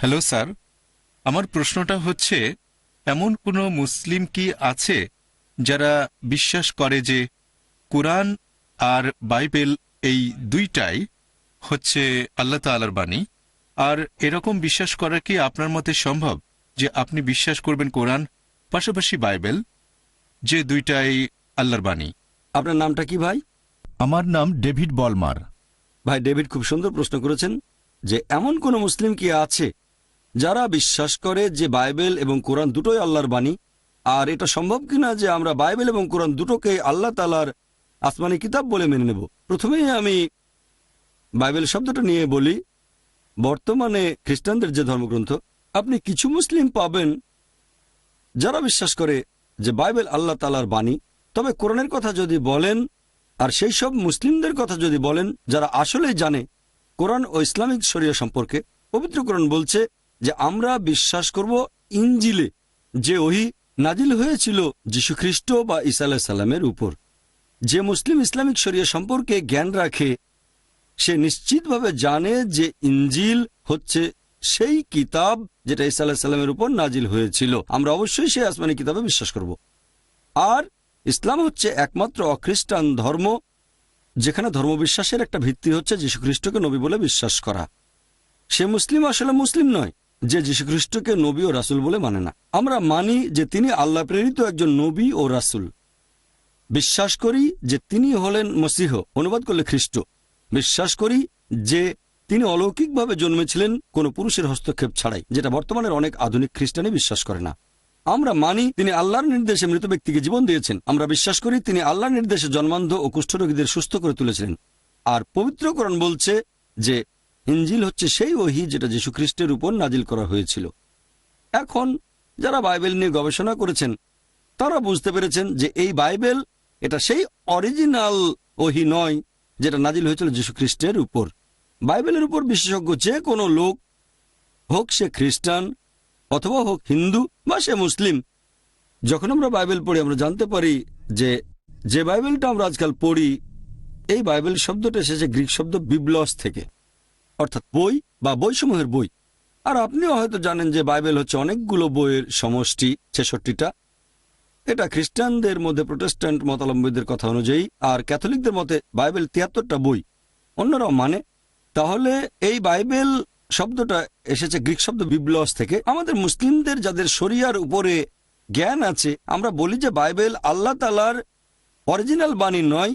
Hello sir, আমার প্রশ্নটা হচ্ছে, এমন কোনো মুসলিম কি আছে যারা বিশ্বাস করে যে কোরআন আর বাইবেল এই দুইটাই হচ্ছে আল্লাহ তাআলার বাণী? আর এরকম বিশ্বাস করা কি আপনার মতে সম্ভব যে আপনি বিশ্বাস করবেন কোরআন পাশাপাশি বাইবেল, যে দুইটাই আল্লাহর বাণী? আপনার নামটা কি ভাই? আমার নাম ডেভিড বলমার। ভাই ডেভিড, খুব সুন্দর প্রশ্ন করেছেন যে এমন কোন মুসলিম কি আছে যারা বিশ্বাস করে যে বাইবেল এবং কোরআন দুটোই আল্লাহর বাণী। আর এটা সম্ভব কিনা যে আমরা বাইবেল এবং কোরআন দুটোকে আল্লাহ তাআলার আসমানি কিতাব বলে মেনে নেব। প্রথমেই আমি বাইবেল শব্দটা নিয়ে বলি। বর্তমানে খ্রিস্টানদের যে ধর্মগ্রন্থ, আপনি কিছু মুসলিম পাবেন যারা বিশ্বাস করে যে বাইবেল আল্লাহ তাআলার বাণী। তবে কোরআনের কথা যদি বলেন, আর সেই সব মুসলিমদের কথা যদি বলেন যারা আসলেই জানে কোরআন ও ইসলামিক শরিয়া সম্পর্কে, পবিত্র কোরআন বলছে যে আমরা বিশ্বাস করব ইনজিলে, যে ওহী নাজিল হয়েছিল যীশু খ্রিস্ট বা ঈসা আলাইহিস সালামের উপর। যে মুসলিম ইসলামিক শরিয়া সম্পর্কে জ্ঞান রাখে সে নিশ্চিতভাবে জানে যে ইনজিল হচ্ছে সেই কিতাব যেটা ঈসা আলাইহিস সালামের উপর নাজিল হয়েছিল। আমরা অবশ্যই সেই আসমানি কিতাবে বিশ্বাস করব। আর ইসলাম হচ্ছে একমাত্র অখ্রিস্টান ধর্ম যেখানে ধর্মবিশ্বাসের একটা ভিত্তি হচ্ছে যীশুখ্রিস্টকে নবী বলে বিশ্বাস করা। সে মুসলিম আসলে মুসলিম নয় যে যীশুখ্রিস্টকে নবী ও রাসূল বলে মানে না। আমরা মানি যে তিনি আল্লাহ প্রেরিত একজন নবী ও রাসূল। বিশ্বাস করি যে তিনি হলেন মসীহ, অনুবাদ করলে খ্রিস্ট। বিশ্বাস করি যে তিনি অলৌকিকভাবে জন্মেছিলেন কোনো পুরুষের হস্তক্ষেপ ছাড়াই, যেটা বর্তমানের অনেক আধুনিক খ্রিস্টানই বিশ্বাস করে না। আমরা মানি তিনি আল্লাহর নির্দেশে মৃত ব্যক্তিকে জীবন দিয়েছেন। আমরা বিশ্বাস করি তিনি আল্লাহর নির্দেশে জন্মান্ধ ও কুষ্ঠরোগীদের সুস্থ করে তুলেছিলেন। আর পবিত্র কোরআন বলছে যে ইনজিল হচ্ছে সেই ওহী যেটা যীশু খ্রিস্টের উপর নাজিল করা হয়েছিল। এখন যারা বাইবেল নিয়ে গবেষণা করেছেন তারা বুঝতে পেরেছেন যে এই বাইবেল এটা সেই অরিজিনাল ওহী নয় যেটা নাজিল হয়েছিল যীশু খ্রিস্টের উপর। বাইবেলের উপর বিশেষজ্ঞ যে কোনো লোক, হোক সে খ্রিস্টান অথবা হোক হিন্দু বা সে মুসলিম, যখন আমরা বাইবেল পড়ি আমরা জানতে পারি যে যে বাইবেলটা আমরা আজকাল পড়ি, এই বাইবেল শব্দটা এসেছে গ্রিক শব্দ বিবলস থেকে, অর্থাৎ বই বা বইসমূহের বই। আর আপনিও হয়তো জানেন যে বাইবেল হচ্ছে অনেকগুলো বইয়ের সমষ্টি, 66টা। এটা খ্রিস্টানদের মধ্যে প্রোটেস্ট্যান্ট মতাবলম্বীদের কথা অনুযায়ী, আর ক্যাথলিকদের মতে বাইবেল 73টা বই অন্যরাও মানে। তাহলে এই বাইবেল শব্দটা এসেছে গ্রিক শব্দ বিবলস থেকে। আমাদের মুসলিমদের যাদের শরিয়ার উপরে জ্ঞান আছে, আমরা বলি যে বাইবেল আল্লাহ তাআলার অরিজিনাল বাণী নয়।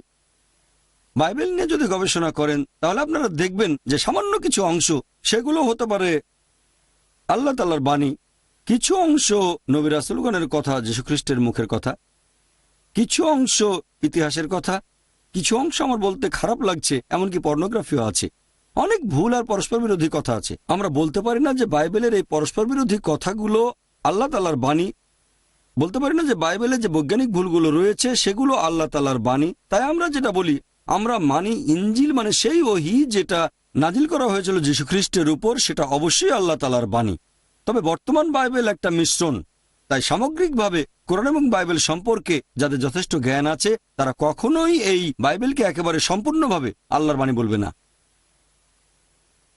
বাইবেল নিয়ে যদি গবেষণা করেন তাহলে আপনারা দেখবেন যে সামান্য কিছু অংশ সেগুলো হতে পারে আল্লাহ তাআলার বাণী, কিছু অংশ নবী রাসূলগণের কথা, যীশুখ্রিস্টের মুখের কথা, কিছু অংশ ইতিহাসের কথা, কিছু অংশ আমার বলতে খারাপ লাগছে এমনকি পর্নোগ্রাফিও আছে। অনেক ভুল আর পরস্পর বিরোধী কথা আছে। আমরা বলতে পারি না যে বাইবেলের এই পরস্পর বিরোধী কথাগুলো আল্লাহ তাআলার বাণী। বলতে পারি না যে বাইবেলে যে বৈজ্ঞানিক ভুলগুলো রয়েছে সেগুলো আল্লাহ তাআলার বাণী। তাই আমরা যেটা বলি, আমরা মানি ইনজিল মানে সেই ওহী যেটা নাজিল করা হয়েছিল যীশু খ্রিস্টের উপর, সেটা অবশ্যই আল্লাহ তাআলার বাণী। তবে বর্তমান বাইবেল একটা মিশ্রণ। তাই সামগ্রিকভাবে কোরআন এবং বাইবেল সম্পর্কে যাদের যথেষ্ট জ্ঞান আছে তারা কখনোই এই বাইবেলকে একেবারে সম্পূর্ণভাবে আল্লাহর বাণী বলবে না।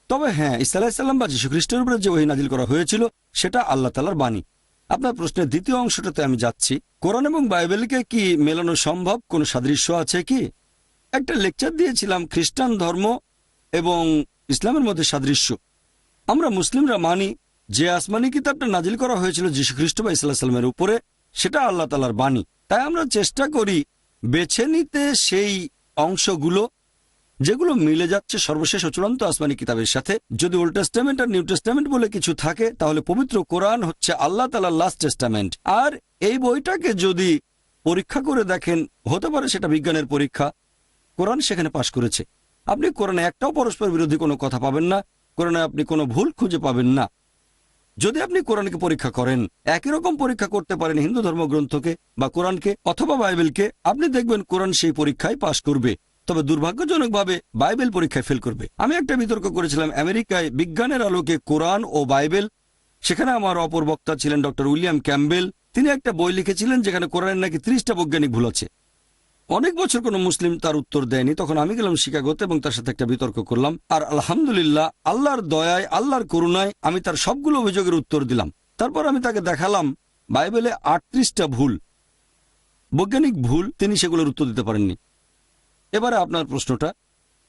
তবে হ্যাঁ, ঈসা আলাইহিস সালাম বা যীশু খ্রিস্টের উপরে যে ওহী নাজিল করা হয়েছিল সেটা আল্লাহ তাআলার বাণী। আপনার প্রশ্নের দ্বিতীয় অংশটাতে আমি যাচ্ছি, কোরআন এবং বাইবেলকে কি মেলানো সম্ভব? কোনো সাদৃশ্য আছে কি? একটা লেকচার দিয়েছিলাম খ্রিস্টান ধর্ম এবং ইসলামের মধ্যে সাদৃশ্য। আমরা মুসলিমরা মানি যে আসমানি কিতাবটা নাজিল করা হয়েছিল যীশু খ্রিস্ট বা ঈসা আলাইহিস সালামের উপরে, সেটা আল্লাহ তাআলার বাণী। তাই আমরা চেষ্টা করি বেছে নিতে সেই অংশগুলো যেগুলো মিলে যাচ্ছে সর্বশেষ ও চূড়ান্ত আসমানি কিতাবের সাথে। যদি ওল্ড টেস্টামেন্ট আর নিউ টেস্টামেন্ট বলে কিছু থাকে তাহলে পবিত্র কোরআন হচ্ছে আল্লাহ তাআলার লাস্ট টেস্টামেন্ট। আর এই বইটাকে যদি পরীক্ষা করে দেখেন, হতে পারে সেটা বিজ্ঞানের পরীক্ষা, কোরআন সেখানে পাশ করেছে। আপনি কোরআনে একটাও পরস্পর বিরোধী কোনো কথা পাবেন না, কোরআনে আপনি কোনো ভুল খুঁজে পাবেন না। যদি আপনি কোরআনকে পরীক্ষা করেন, একই রকম পরীক্ষা করতে পারেন হিন্দু ধর্মগ্রন্থকে বা কোরআনকে অথবা বাইবেলকে, আপনি দেখবেন কোরআন সেই পরীক্ষায় পাশ করবে। তবে দুর্ভাগ্যজনকভাবে বাইবেল পরীক্ষায় ফেল করবে। আমি একটা বিতর্ক করেছিলাম আমেরিকায় বিজ্ঞানের আলোকে কোরআন ও বাইবেল। সেখানে আমার অপর বক্তা ছিলেন ডক্টর উইলিয়াম ক্যাম্বেল। তিনি একটা বই লিখেছিলেন যেখানে কোরআনের নাকি 30টা বৈজ্ঞানিক ভুল আছে। অনেক বছর কোনো মুসলিম তার উত্তর দেয়নি। তখন আমি গেলাম শিকাগোতে এবং তার সাথে একটা বিতর্ক করলাম, আর আলহামদুলিল্লাহ আল্লাহর দয়ায়, আল্লাহর করুণায় আমি তার সবগুলো অভিযোগের উত্তর দিলাম। তারপর আমি তাকে দেখালাম বাইবেলে 38টা ভুল, বৈজ্ঞানিক ভুল, তিনি সেগুলোর উত্তর দিতে পারেননি। এবারে আপনার প্রশ্নটা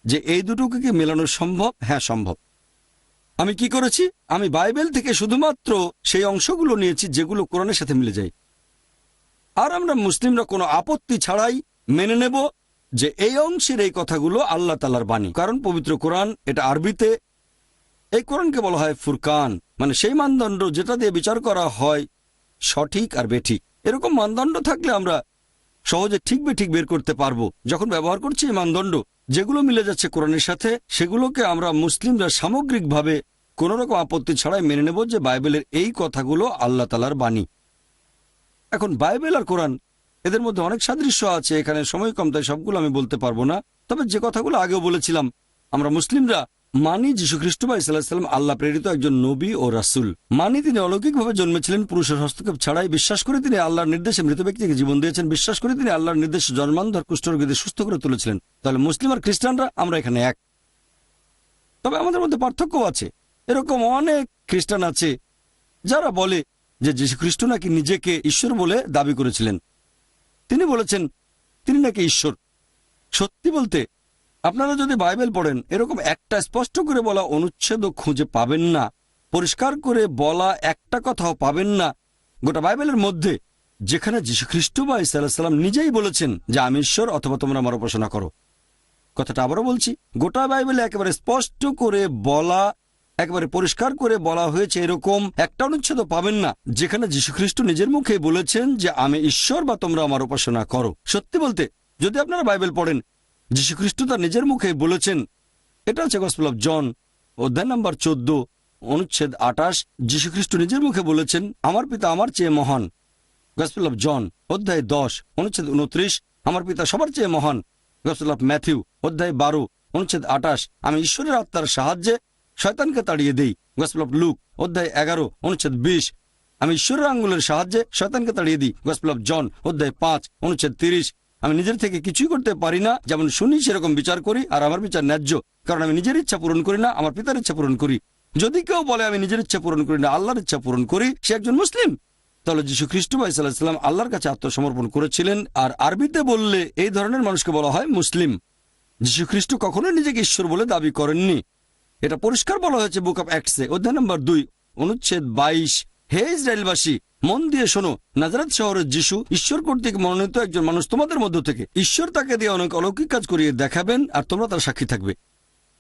যে এই দুটোকে কি মেলানো সম্ভব? হ্যাঁ, সম্ভব। আমি কি করেছি? আমি বাইবেল থেকে শুধুমাত্র সেই অংশগুলো নিয়েছি যেগুলো কোরআনের সাথে মিলে যায়, আর আমরা মুসলিমরা কোনো আপত্তি ছাড়াই মেনে নেব যে এই অংশের এই কথাগুলো আল্লাহ তাআলার বাণী। কারণ পবিত্র কোরআন, এটা আরবিতে, এই কোরআনকে বলা হয় ফুরকান, মানে সেই মানদণ্ড যেটা দিয়ে বিচার করা হয় সঠিক আর বেঠিক। এরকম মানদণ্ড থাকলে আমরা সহজে ঠিক বেঠিক বের করতে পারবো। যখন ব্যবহার করছি এই মানদণ্ড, যেগুলো মিলে যাচ্ছে কোরআনের সাথে, সেগুলোকে আমরা মুসলিমরা সামগ্রিকভাবে কোনো রকম আপত্তি ছাড়াই মেনে নেব যে বাইবেলের এই কথাগুলো আল্লাহ তাআলার বাণী। এখন বাইবেল আর কোরআন, এদের মধ্যে অনেক সাদৃশ্য আছে। এখানে সময় কম, তাই সবগুলো আমি বলতে পারবো না। তবে যে কথাগুলো আগেও বলেছিলাম, আমরা মুসলিমরা মানি যীশু খ্রিস্ট বা ঈসা আলাইহিস সালাম আল্লাহ প্রেরিত একজন নবী ও রাসূল। মানি তিনি অলৌকিকভাবে জন্মেছিলেন, পুরুষের হস্তক্ষেপ ছাড়াই। বিশ্বাস করে তিনি আল্লাহর নির্দেশে মৃত ব্যক্তিকে জীবন দিয়েছেন। বিশ্বাস করে তিনি আল্লাহর নির্দেশে জন্মান্ধ কুষ্ঠরোগীদের সুস্থ করে তুলেছিলেন। তাহলে মুসলিম আর খ্রিস্টানরা আমরা এখানে এক। তবে আমাদের মধ্যে পার্থক্য আছে। এরকম অনেক খ্রিস্টান আছে যারা বলে যে যীশু খ্রিস্ট নাকি নিজেকে ঈশ্বর বলে দাবি করেছিলেন। তিনি বলেছেন তিনি নাকি ঈশ্বর। সত্যি বলতে, আপনারা যদি বাইবেল পড়েন, এরকম একটা স্পষ্ট করে বলা অনুচ্ছেদও খুঁজে পাবেন না, পরিষ্কার করে বলা একটা কথাও পাবেন না গোটা বাইবেলের মধ্যে যেখানে যীশু খ্রিস্ট বা ঈসা আলাইহিস সালাম নিজেই বলেছেন যে আমি ঈশ্বর, অথবা তোমরা আমার উপাসনা করো। কথাটা আবারও বলছি, গোটা বাইবেলে একেবারে স্পষ্ট করে বলা, একেবারে পরিষ্কার করে বলা হয়েছে এরকম একটা অনুচ্ছেদ পাবেন না যেখানে যীশু খ্রিস্ট নিজের মুখে বলেছেন যে আমি ঈশ্বর বা তোমরা আমার উপাসনা করো। সত্যি বলতে, যদি আপনারা বাইবেল পড়েন, যীশু খ্রিস্ট তার নিজের মুখে বলেছেন। এটা হচ্ছে গসপেল অফ জন, অধ্যায় নম্বর 14, অনুচ্ছেদ 28। যীশু খ্রিস্ট নিজের মুখে বলেছেন আমার পিতা আমার চেয়ে মহান। গসপেল অফ জন, অধ্যায় 10, অনুচ্ছেদ 29, আমার পিতা সবার চেয়ে মহান। গসপেল অফ ম্যাথিউ, অধ্যায় 12, অনুচ্ছেদ 28, আমি ঈশ্বরের আত্মার সাহায্যে শয়তানকে তাড়িয়ে দেই। গসপেল অফ লুক, অধ্যায় 11, অনুচ্ছেদ 20, আমি ঈশ্বরের আঙ্গুলের সাহায্যে শয়তানকে তাড়িয়ে দিই। গসপেল অফ জন, অধ্যায় 5, অনুচ্ছেদ 30, আমি নিজের থেকে কিছুই করতে পারি না, যেমন শুনি সেরকম বিচার করি, আর আমার বিচার ন্যায্য, কারণ আমি নিজের ইচ্ছা পূরণ করি না, আমার পিতার ইচ্ছা পূরণ করি। যদি কেউ বলে আমি নিজের ইচ্ছা পূরণ করি না, আল্লাহর ইচ্ছা পূরণ করি, সে একজন মুসলিম। তাহলে যীশু খ্রিস্ট বা ঈসা আলাইহিস সালাম আল্লাহর কাছে আত্মসমর্পণ করেছিলেন। আর আরবিতে বললে এই ধরনের মানুষকে বলা হয় মুসলিম। যীশু খ্রিস্ট কখনোই নিজেকে ঈশ্বর বলে দাবি করেননি। এটা পরিষ্কার বলা হয়েছে বুক অব অ্যাক্টসে, অধ্যায় নম্বর 2, অনুচ্ছেদ 22, হে ইসরায়েলবাসী, মন দিয়ে শোনো, নাজারেত শহরের যিশু ঈশ্বর কর্তৃক মনোনীত একজন মানুষ তোমাদের মধ্য থেকে। ঈশ্বর তাকে দিয়ে অনেক অলৌকিক কাজ করিয়ে দেখাবেন, আর তোমরা তার সাক্ষী থাকবে।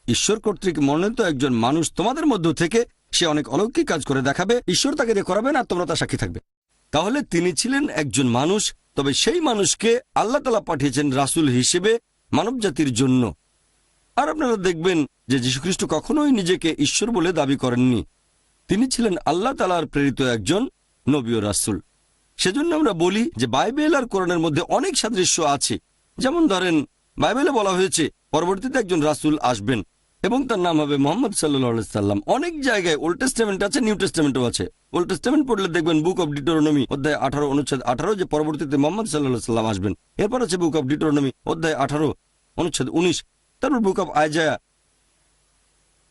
ঈশ্বর কর্তৃক মনোনীত একজন মানুষ তোমাদের মধ্য থেকে, সে অনেক অলৌকিক কাজ করে দেখাবে, ঈশ্বর তাকে দিয়ে করাবেন, আর তোমরা তার সাক্ষী থাকবে। তাহলে তিনি ছিলেন একজন মানুষ, তবে সেই মানুষকে আল্লাহ তাআলা পাঠিয়েছেন রাসূল হিসেবে মানব জাতির জন্য। আর আপনারা দেখবেন যে যীশু খ্রিস্ট কখনোই নিজেকে ঈশ্বর বলে দাবি করেননি। তিনি ছিলেন আল্লাহ তাআলার প্রেরিত একজন নবী ও রাসূল। সেজন্য আমরা বলি যে বাইবেল আর কোরআনের মধ্যে অনেক সাদৃশ্য আছে। যেমন ধরেন, বাইবেলে বলা হয়েছে পরবর্তীতে একজন রাসূল আসবেন এবং তার নাম হবে মুহাম্মদ সাল্লাল্লাহু আলাইহি সাল্লাম। অনেক জায়গায় ওল্ড টেস্টামেন্ট আছে, নিউ টেস্টামেন্টও আছে। ওল্ড টেস্টামেন্ট পড়লে দেখবেন বুক অব ডিউটেরোনমি, অধ্যায় 18, অনুচ্ছেদ 18, যে পরবর্তীতে মুহাম্মদ সাল্লাল্লাহু আলাইহি সাল্লাম আসবেন। এরপর আছে বুক অব ডিউটেরোনমি, অধ্যায় 18, অনুচ্ছেদ 19। তারপর বুক অব আইজায়া,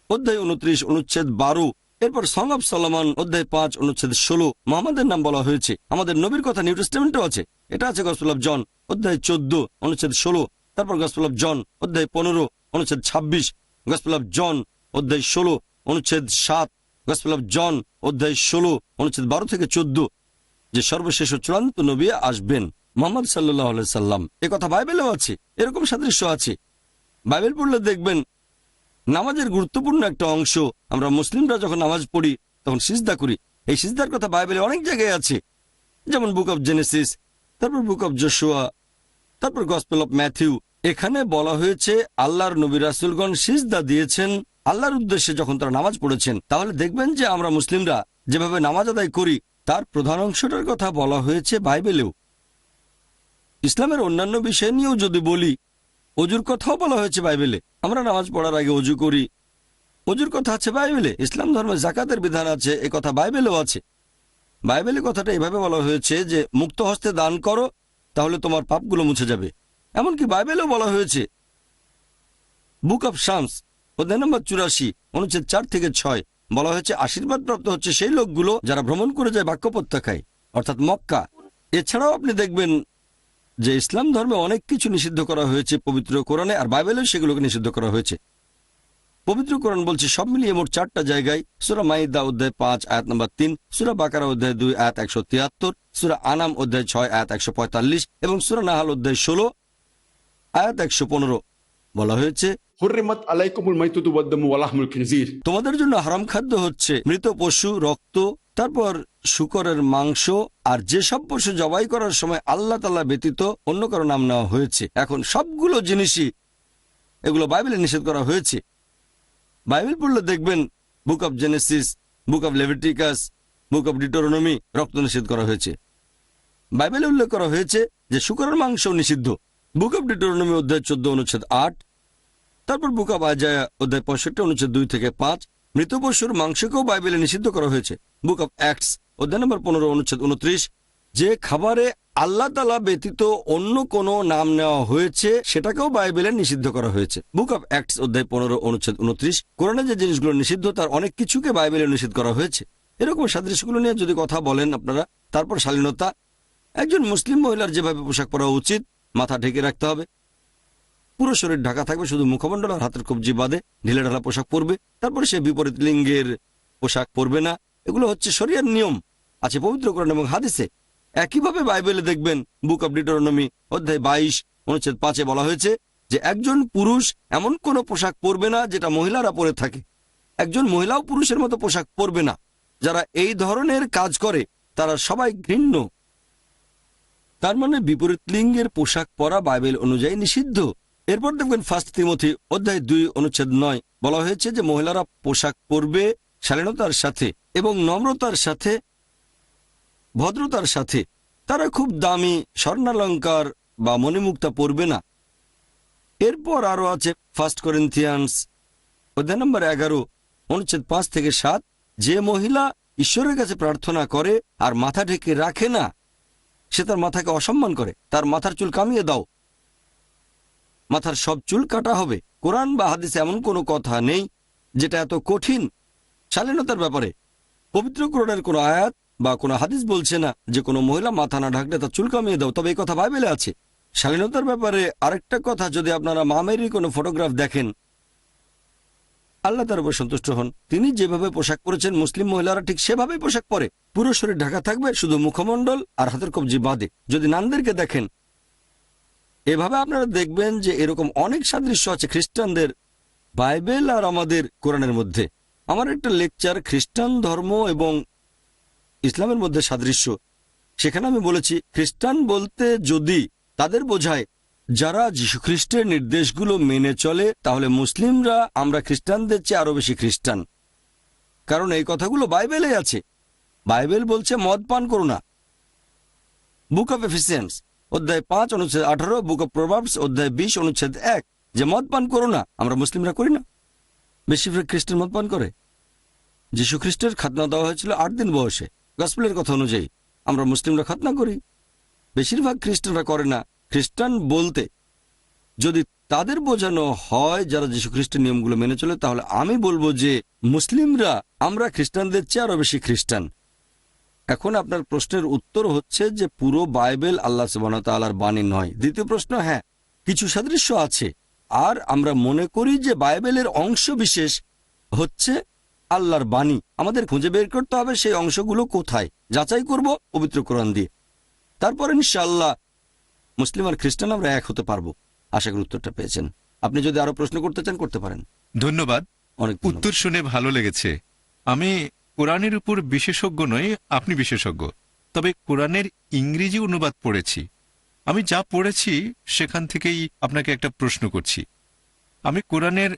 অধ্যায় 29, অনুচ্ছেদ 12। এরপর সং অব সলোমন, অধ্যায় 5, অনুচ্ছেদ 16। মুহাম্মাদের নাম বলা হয়েছে। আমাদের নবীর কথা নিউ টেস্টামেন্টও আছে। এটা আছে গসপেল অফ জন, অধ্যায় 14, অনুচ্ছেদ 16। তারপর গসপেল অফ জন, অধ্যায় 15, অনুচ্ছেদ 26। গসপেল অফ জন, অধ্যায় 16, অনুচ্ছেদ 7। গসপেল অফ জন, অধ্যায় 16, অনুচ্ছেদ 12 থেকে 14, যে সর্বশেষ ও চূড়ান্ত নবী আসবেন, মুহাম্মদ সাল্লাল্লাহু আলাইহি সাল্লাম। এ কথা বাইবেলেও আছে। এরকম সাদৃশ্য আছে। বাইবেল পড়লে দেখবেন নামাজের গুরুত্বপূর্ণ একটা অংশ, আমরা মুসলিমরা যখন নামাজ পড়ি তখন সিজদা করি। এই সিজদার কথা বাইবেলে অনেক জায়গায় আছে, যেমন বুক অব জেনেসিস, তারপর বুক অব জোশুয়া, তারপর গসপেল অফ ম্যাথিউ। এখানে বলা হয়েছে আল্লাহর নবী রাসূলগণ সিজদা দিয়েছেন আল্লাহর উদ্দেশ্যে যখন তারা নামাজ পড়েছেন। তাহলে দেখবেন যে আমরা মুসলিমরা যেভাবে নামাজ আদায় করি তার প্রধান অংশটার কথা বলা হয়েছে বাইবেলেও। ইসলামের অন্যান্য বিষয় নিয়েও যদি বলি, অজুর কথাও বলা হয়েছে বাইবেলে। আমরা নামাজ পড়ার আগে অজু করি, অজুর কথা আছে বাইবেলে। ইসলাম ধর্মে যাকাতের বিধান আছে, এ কথা বাইবেলেও আছে। বাইবেলে কথাটা এভাবে বলা হয়েছে যে মুক্ত হস্তে দান করো, তাহলে তোমার পাপগুলো মুছে যাবে। এমনকি বাইবেলেও বলা হয়েছে, বুক অব শামস অধ্যায় নম্বর 84 অনুচ্ছেদ 4 থেকে 6 বলা হয়েছে আশীর্বাদ প্রাপ্ত হচ্ছে সেই লোকগুলো যারা ভ্রমণ করে যায় বাক্য প্রত্যাখ্যায়, অর্থাৎ মক্কা। এছাড়াও আপনি দেখবেন যে ইসলাম ধর্মে অনেক কিছু নিষিদ্ধ করা হয়েছে পবিত্র কোরআনে, আর বাইবেলেও সেগুলোকে নিষিদ্ধ করা হয়েছে। পবিত্র কোরআন বলছে সব মিলিয়ে মোট 4টা জায়গায়, সূরা মাইদা অধ্যায় 5 আয়াত নম্বর 3, সূরা বাকারা অধ্যায় 2 আয়াত 173, সূরা আনাম অধ্যায় 6 আয়াত 145 এবং সূরা নাহাল অধ্যায় 16 আয়াত 115 বলা হয়েছে হুররিমাত আলাইকুমুল মাইতাতু ওয়াদ-দামু ওয়া লাহমুল খিনজির। তোমাদের জন্য হারাম খাদ্য হচ্ছে মৃত পশু, রক্ত, তারপর শূকরের মাংস, আর যেসব পশু জবাই করার সময় আল্লাহ তাআলা ব্যতীত অন্য কারো নাম নেওয়া হয়েছে। এখন সবগুলো জিনিসই এগুলো বাইবেলে নিষেধ করা হয়েছে। বাইবেল পড়লে দেখবেন book of Genesis, book of Leviticus, book of Deuteronomy রক্ত নিষেধ করা হয়েছে। বাইবেলে উল্লেখ করা হয়েছে যে শূকরের মাংস নিষিদ্ধ, বুক অব ডিউটেরোনমি অধ্যায় 14 অনুচ্ছেদ 8, তারপর বুক অব আইজায়া অধ্যায় 65 অনুচ্ছেদ 2 থেকে 5। মৃত পশুর মাংসকেও বাইবেলে নিষিদ্ধ করা হয়েছে, বুক অব অ্যাক্টস অধ্যায় নম্বর 15 অনুচ্ছেদ 29। যে খাবারে আল্লাহ তাআলা ব্যতীত অন্য কোনো নাম নেওয়া হয়েছে সেটাকেও বাইবেলে নিষিদ্ধ করা হয়েছে, বুক অব অ্যাক্টস অধ্যায় 15 অনুচ্ছেদ 29। কোরআনে যে জিনিসগুলো নিষিদ্ধ তার অনেক কিছুকে বাইবেলে নিষিদ্ধ করা হয়েছে। এরকম সাদৃশ্যগুলো নিয়ে যদি কথা বলেন আপনারা। তারপর শালীনতা, একজন মুসলিম মহিলার যেভাবে পোশাক পরা উচিত, মাথা ঢেকে রাখতে হবে, পুরো শরীর ঢাকা থাকবে, শুধু মুখমণ্ডল আর হাতের কবজি বাদে ঢিলে ঢালা পোশাক পরবে। তারপরে সে বিপরীত লিঙ্গের পোশাক পরবে না। এগুলো হচ্ছে শরিয়ার নিয়ম, আছে পবিত্র কোরআন এবং হাদিসে। একইভাবে বাইবেলে দেখবেন বুক অব ডিউটেরোনমি অধ্যায় 22 অনুচ্ছেদ 5 বলা হয়েছে যে একজন পুরুষ এমন কোনো পোশাক পরবে না যেটা মহিলারা পরে থাকে। একজন মহিলাও পুরুষের মতো পোশাক পরবে না। যারা এই ধরনের কাজ করে তারা সবাই ঘৃণ্য। তার মানে বিপরীত লিঙ্গের পোশাক পরা বাইবেল অনুযায়ী নিষিদ্ধ। এরপর দেখবেন ফার্স্ট তিমথি অধ্যায় 2 অনুচ্ছেদ 9 বলা হয়েছে যে মহিলারা পোশাক পরবে শালীনতার সাথে এবং নম্রতার সাথে, ভদ্রতার সাথে। তারা খুব দামি স্বর্ণালঙ্কার বা মণিমুক্তা পরবে না। এরপর আরো আছে ফার্স্ট করিন্থিয়ান্স অধ্যায় নম্বর 11 অনুচ্ছেদ 5 থেকে 7। যে মহিলা ঈশ্বরের কাছে প্রার্থনা করে আর মাথা ঢেকে রাখে না, সে তার মাথাকে অসম্মান করে। তার মাথার চুল কামিয়ে দাও, মাথার সব চুল কাটা হবে। কোরআন বা হাদিসে এমন কোনো কথা নেই যেটা এত কঠিন শালীনতার ব্যাপারে। পবিত্র কোরআনের কোনো আয়াত বা কোনো হাদিস বলছে না যে কোনো মহিলা মাথা না ঢাকলে তার চুল কামিয়ে দাও, তবে এই কথা বাইবেলে আছে। শালীনতার ব্যাপারে আরেকটা কথা, যদি আপনারা মামেরই কোনো ফটোগ্রাফ দেখেন, আল্লাহ তার উপর সন্তুষ্ট হন। তিনি যেভাবে পোশাক পরেছেন মুসলিম মহিলারা ঠিক সেভাবেই পোশাক পরে, পুরো শরীর ঢাকা থাকবে, শুধু মুখমণ্ডল আর হাতের কবজি বাদে। যদি নানদেরকে দেখেন এভাবে আপনারা দেখবেন যে এরকম অনেক সাদৃশ্য আছে খ্রিস্টানদের বাইবেল আর আমাদের কোরআনের মধ্যে। আমার একটা লেকচার খ্রিস্টান ধর্ম এবং ইসলামের মধ্যে সাদৃশ্য, সেখানে আমি বলেছি খ্রিস্টান বলতে যদি তাদের বোঝায় যারা যীশুখ্রিস্টের নির্দেশগুলো মেনে চলে, তাহলে মুসলিমরা আমরা খ্রিস্টানদের চেয়ে আরো বেশি খ্রিস্টান। কারণ এই কথাগুলো বাইবেলে আছে। বাইবেল বলছে মদ পান করো না, বুক অফ এফিসিয়েন্স অধ্যায় 5 অনুচ্ছেদ 18, বুক অফ প্রভার্বস অধ্যায় 20 অনুচ্ছেদ 1, যে মদ পান করো না। আমরা মুসলিমরা করি না, বেশিরভাগ খ্রিস্টান মদ পান করে। যীশু খ্রিস্টের খাতনা দেওয়া হয়েছিল 8 দিন বয়সে, গসপেলের কথা অনুযায়ী। আমরা মুসলিমরা খাতনা করি, বেশিরভাগ খ্রিস্টানরা করে না। খ্রিস্টান বলতে যদি তাদের বোঝানো হয় যারা যীশু খ্রিস্টের নিয়মগুলো মেনে চলে, তাহলে আমি বলবো যে মুসলিমরা আমরা খ্রিস্টানদের চেয়ে আরো বেশি খ্রিস্টান। এখন আপনার প্রশ্নের উত্তর হচ্ছে যে পুরো বাইবেল আল্লাহ সুবহানাহু ওয়া তাআলার বাণী নয়। দ্বিতীয় প্রশ্ন, হ্যাঁ কিছু সাদৃশ্য আছে, আর আমরা মনে করি যে বাইবেলের অংশ বিশেষ হচ্ছে আল্লাহর বাণী। আমাদের খুঁজে বের করতে হবে সেই অংশগুলো কোথায়, যাচাই করব পবিত্র কোরআন দিয়ে। তারপরে ইনশাআল্লাহ মুসলিম আর খ্রিস্টান আমরা এক হতে পারবো। আশা করি উত্তরটা পেয়েছেন। আপনি যদি আরো প্রশ্ন করতে চান করতে পারেন। ধন্যবাদ। অনেক উত্তর শুনে ভালো লেগেছে। আমি কোরআনের উপর বিশেষজ্ঞ নই, আপনি বিশেষজ্ঞ। তবে কোরআনের ইংরেজি অনুবাদ পড়েছি। আমি যা পড়েছি সেখান থেকেই আপনাকে একটা প্রশ্ন করছি। আমি কোরআনের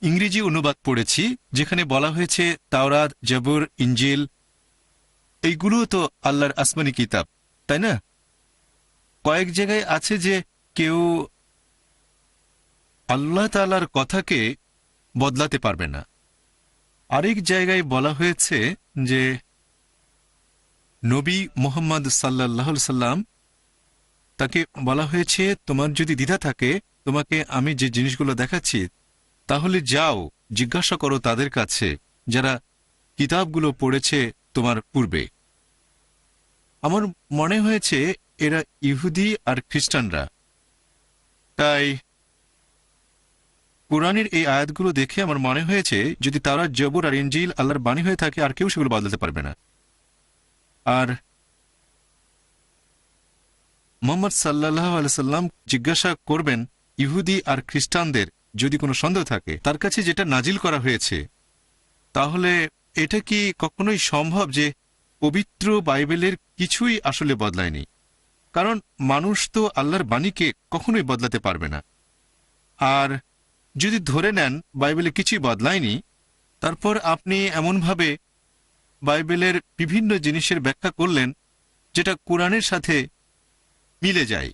ইংরেজি অনুবাদ পড়েছি, যেখানে বলা হয়েছে তাওরাত, জবুর, ইনজিল এইগুলো তো আল্লাহর আসমানি কিতাব, তাই না? কয়েক জায়গায় আছে যে কেউ আল্লাহ তাআলার কথাকে বদলাতে পারবে না। আরেক জায়গায় বলা হয়েছে যে নবী মুহাম্মদ সাল্লাল্লাহু আলাইহি সাল্লাম তাকে বলা হয়েছে তোমার যদি দ্বিধা থাকে, তোমাকে আমি যে জিনিসগুলো দেখাচ্ছি তাহলে যাও জিজ্ঞাসা করো তাদের কাছে যারা কিতাবগুলো পড়েছে তোমার পূর্বে। আমার মনে হয়েছে এরা ইহুদি আর খ্রিস্টানরা। তাই কোরআনের এই আয়াতগুলো দেখে আমার মনে হয়েছে যদি তারা জবুর আর ইনজিল আল্লাহর বাণী হয়ে থাকে আর কেউ সেগুলো বদলাতে পারবে না। আর মুহাম্মদ সাল্লাল্লাহু আলাইহি সাল্লাম জিজ্ঞাসা করবেন ইহুদি আর খ্রিস্টানদের যদি কোনো সন্দেহ থাকে তার কাছে যেটা নাজিল করা হয়েছে, তাহলে এটা কি কখনোই সম্ভব যে পবিত্র বাইবেলের কিছুই আসলে বদলায়নি? কারণ মানুষ তো আল্লাহর বাণীকে কখনোই বদলাতে পারবে না। আর যদি ধরে নেন বাইবেলে কিছুই বদলায়নি, তারপর আপনি এমনভাবে বাইবেলের বিভিন্ন জিনিসের ব্যাখ্যা করলেন যেটা কোরআনের সাথে মিলে যায়,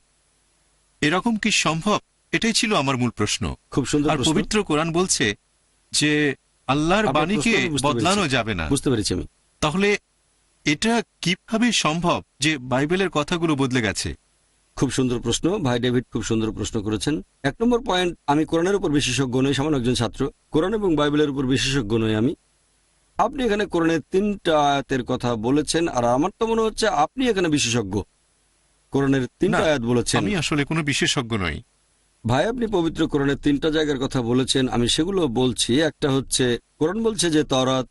এরকম কি সম্ভব? এটাই ছিল আমার মূল প্রশ্ন। খুব সুন্দর আর প্রশ্ন। পবিত্র কোরআন বলছে যে আল্লাহর আপনার বাণীকে প্রশ্ন আমি বুঝতে বদলানো পেরেছি। যাবে না। বুঝতে পেরেছি আমি। তাহলে এটা কিভাবে সম্ভব যে বাইবেলের কথাগুলো বদলে গেছে? খুব সুন্দর প্রশ্ন ভাই ডেভিড, খুব সুন্দর প্রশ্ন করেছেন। 1 নম্বর পয়েন্ট, আমি কোরআনের উপর বিশেষজ্ঞ নই, সামান্য একজন ছাত্র। কোরআন এবং বাইবেলের উপর বিশেষজ্ঞ নই আমি। আপনি এখানে কোরআনের 3টা আয়াতের কথা বলেছেন, আর আমার তো মনে হচ্ছে আপনি এখানে বিশেষজ্ঞ। কোরআনের 3টা না, আয়াত বলেছেন। আমি আসলে কোনো বিশেষজ্ঞ নই। ভাই আপনি পবিত্র কোরআনের 3টা জায়গার কথা বলেছেন, আমি সেগুলো বলছি। একটা হচ্ছে কোরআন বলছে যে তওরাত,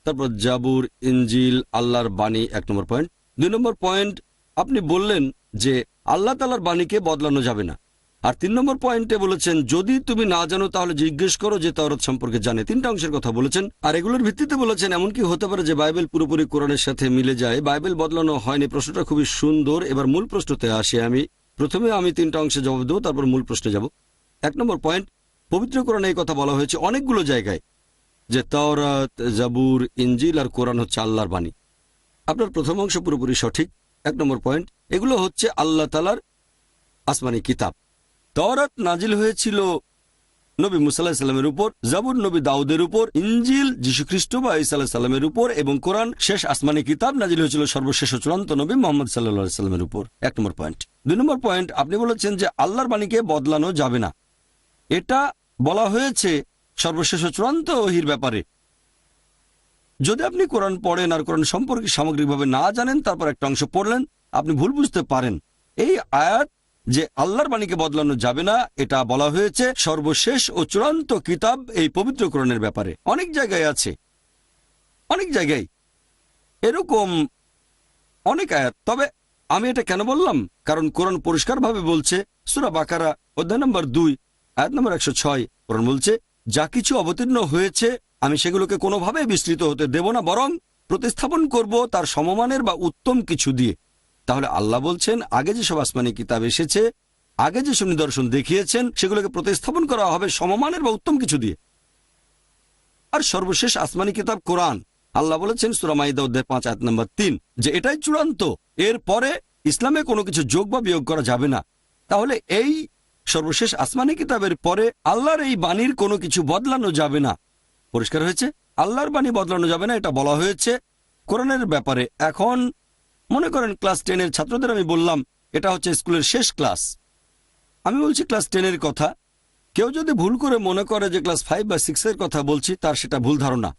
তারপর জাবুর, ইনজিল আল্লাহর বাণী, 1 নম্বর পয়েন্ট। 2 নম্বর পয়েন্ট, আপনি বললেন যে আল্লাহ তাআলার বাণীকে বদলানো যাবে না। আর 3 নম্বর পয়েন্টে বলেছেন যদি তুমি না জানো তাহলে জিজ্ঞেস করো যে তওরাত সম্পর্কে জানে। 3টা অংশের কথা বলেছেন, আর এগুলোর ভিত্তিতে বলেছেন এমনকি হতে পারে যে বাইবেল পুরোপুরি কোরআনের সাথে মিলে যায়, বাইবেল বদলানো হয়নি। প্রশ্নটা খুবই সুন্দর। এবার মূল প্রশ্নতে আসি আমি। প্রথমে আমি 3টা অংশে জবাব দেবো, তারপর মূল প্রশ্নে যাব। 1 নম্বর পয়েন্ট, পবিত্র কোরআনে এই কথা বলা হয়েছে অনেকগুলো জায়গায় যে তাওরাত, জাবুর, ইনজিল আর কোরআন হচ্ছে আল্লাহর বাণী। আপনার প্রথম অংশ পুরোপুরি সঠিক। 1 নম্বর পয়েন্ট, এগুলো হচ্ছে আল্লাহ তাআলার আসমানি কিতাব। তাওরাত নাজিল হয়েছিল নবী মুসা আলাইহিস সালামের উপর, জাবুর নবী দাউদের উপর, ইনজিল যীশুখ্রিস্ট বা ঈসা আলাইহিস সালামের উপর, এবং কোরআন শেষ আসমানি কিতাব নাজিল হয়েছিল সর্বশেষ ও চূড়ান্ত নবী মুহাম্মদ সাল্লাল্লাহু আলাইহি সাল্লামের উপর। 1 নম্বর পয়েন্ট। 2 নম্বর পয়েন্ট, আপনি বলেছেন যে আল্লাহর বাণীকে বদলানো যাবে না। এটা বলা হয়েছে সর্বশেষ ও চূড়ান্ত ওহীর ব্যাপারে। যদি আপনি কোরআন পড়েন আর কোরআন সম্পর্কে সামগ্রিকভাবে না জানেন, তারপর একটা অংশ পড়লেন, আপনি ভুল বুঝতে পারেন। এই আয়াত যে আল্লাহর বাণীকে বদলানো যাবে না, এটা বলা হয়েছে সর্বশেষ ও চূড়ান্ত কিতাব এই পবিত্র কোরআনের ব্যাপারে। অনেক জায়গায় আছে, অনেক জায়গায় এরকম অনেক আয়াত। তবে আমি এটা কেন বললাম, কারণ কোরআন পরিষ্কারভাবে বলছে, সূরা বাকারা অধ্যায় নম্বর 2 আয়াত নম্বর 106, কোরআন বলছে যা কিছু অবতীর্ণ হয়েছে আমি সেগুলোকে কোনোভাবে বিস্তৃত হতে দেব না, বরং প্রতিস্থাপন করব তার সমমানের বা উত্তম কিছু দিয়ে। তাহলে আল্লাহ বলছেন আগে যেসব আসমানি কিতাব এসেছে, আগে যেসব নিদর্শন দেখিয়েছেন, সেগুলোকে প্রতিস্থাপন করা হবে সমমানের বা উত্তম কিছু দিয়ে। আর সর্বশেষ আসমানি কিতাব কোরআন, আল্লাহ বলেছেন সূরা মাইদা অধ্যায় 5 আয়াত নম্বর 3 যে এটাই চূড়ান্ত, এর পরে ইসলামে কোনো কিছু যোগ বা বিয়োগ করা যাবে না। তাহলে এই সর্বশেষ আসমানি কিতাবের পরে আল্লাহর এই বাণীর কোনো কিছু বদলানো যাবে না। পরিষ্কার হয়েছে? আল্লাহর বাণী বদলানো যাবে না, এটা বলা হয়েছে কোরআনের ব্যাপারে। এখন মনে করেন ক্লাস 10-এর ছাত্রদের আমি বললাম এটা হচ্ছে স্কুলের শেষ ক্লাস। আমি বলছি ক্লাস 10-এর কথা। কেউ যদি ভুল করে মনে করে যে ক্লাস 5 বা 6-এর কথা বলছি, তার সেটা ভুল ধারণা।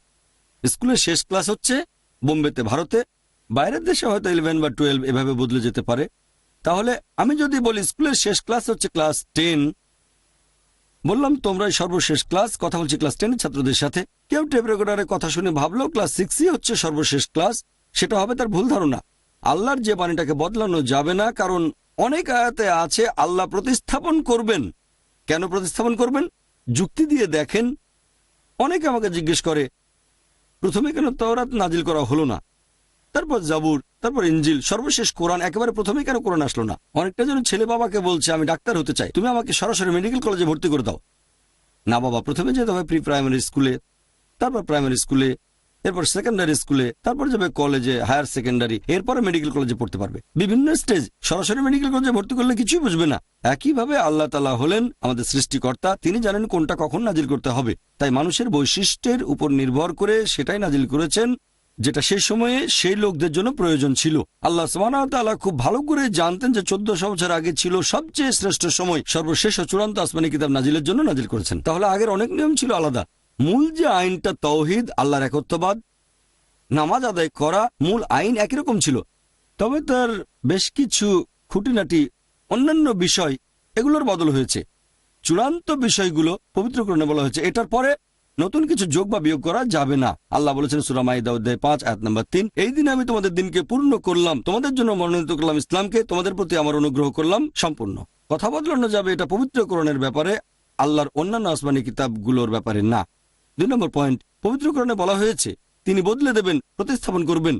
স্কুলের শেষ ক্লাস হচ্ছে বোম্বেতে, ভারতে। বাইরের দেশে হয়তো 11 বা 12 এভাবে বদলে যেতে পারে। তাহলে আমি যদি বলি স্কুলের শেষ ক্লাস হচ্ছে ক্লাস 10, বললাম তোমরাই সর্বশেষ ক্লাস, কথা বলছি ক্লাস 10-এর ছাত্রদের সাথে। কেউ টেপ রেকর্ডারে কথা শুনে ভাবলো ক্লাস 6ই হচ্ছে সর্বশেষ ক্লাস, সেটা হবে তার ভুল ধারণা। আল্লাহর যে বাণীটাকে বদলানো যাবে না, কারণ অনেক আয়াতে আছে আল্লাহ প্রতিস্থাপন করবেন। কেন প্রতিস্থাপন করবেন? যুক্তি দিয়ে দেখেন। অনেকে আমাকে জিজ্ঞেস করে প্রথমে কেন তাওরাত নাজিল করা হলো না, তারপর জাবুর, তারপর ইনজিল, সর্বশেষ কোরআন একেবারে প্রথমেই কেন কোরআন আসলো না? অনেকটা যেন ছেলে বাবাকে বলছে আমি ডাক্তার হতে চাই, তুমি আমাকে সরাসরি মেডিকেল কলেজে ভর্তি করে দাও। না বাবা, প্রথমে যেতে হবে প্রি প্রাইমারি স্কুলে, তারপর প্রাইমারি স্কুলে, এরপর সেকেন্ডারি স্কুলে, তারপর যাবে কলেজে, হায়ার সেকেন্ডারি, এরপরে মেডিকেল কলেজে পড়তে পারবে। বিভিন্ন স্টেজ। সরাসরি মেডিকেল কলেজে ভর্তি করলে কিছুই বুঝবে না। একইভাবে আল্লাহ তাআলা হলেন আমাদের সৃষ্টিকর্তা, তিনি জানেন কোনটা কখন নাজিল করতে হবে। তাই মানুষের বৈশিষ্ট্যের উপর নির্ভর করে সেটাই নাজিল করেছেন। যেটা সেই সময়ে সেই লোকদের জন্য প্রয়োজন ছিল। আল্লাহ সুবহানাহু ওয়া তাআলা খুব ভালো করে জানতেন যে 1400 বছর আগে ছিল সবচেয়ে শ্রেষ্ঠ সময়, সর্বশেষ ও চূড়ান্ত আসমানি কিতাব নাজিলের জন্য নাজিল করেছেন। তাহলে আগের অনেক নিয়ম ছিল আলাদা। মূল যে আইনটা তাওহীদ, আল্লাহর একত্ববাদ, নামাজ আদায় করা, মূল আইন একই রকম ছিল। তবে তার বেশ কিছু খুঁটিনাটি অন্যান্য বিষয় এগুলোর বদল হয়েছে। চূড়ান্ত বিষয়গুলো পবিত্র কোরআনে বলা হয়েছে, এটার পরে নতুন কিছু যোগ বা বিয়োগ করা যাবে না। আল্লাহ বলেছেন সূরা মাইদা অধ্যায় 5 আয়াত নম্বর 3, এই দিন আমি তোমাদের দিনকে পূর্ণ করলাম, তোমাদের জন্য মনোনীত করলাম ইসলামকে, তোমাদের প্রতি আমার অনুগ্রহ করলাম সম্পূর্ণ। কথা বদলানো যাবে এটা পবিত্র কোরআনের ব্যাপারে, আল্লাহর অন্যান্য আসমানি কিতাবগুলোর ব্যাপারে না। 2 নম্বর পয়েন্ট, পবিত্র কোরআনে বলা হয়েছে তিনি বদলে দেবেন, প্রতিস্থাপন করবেন।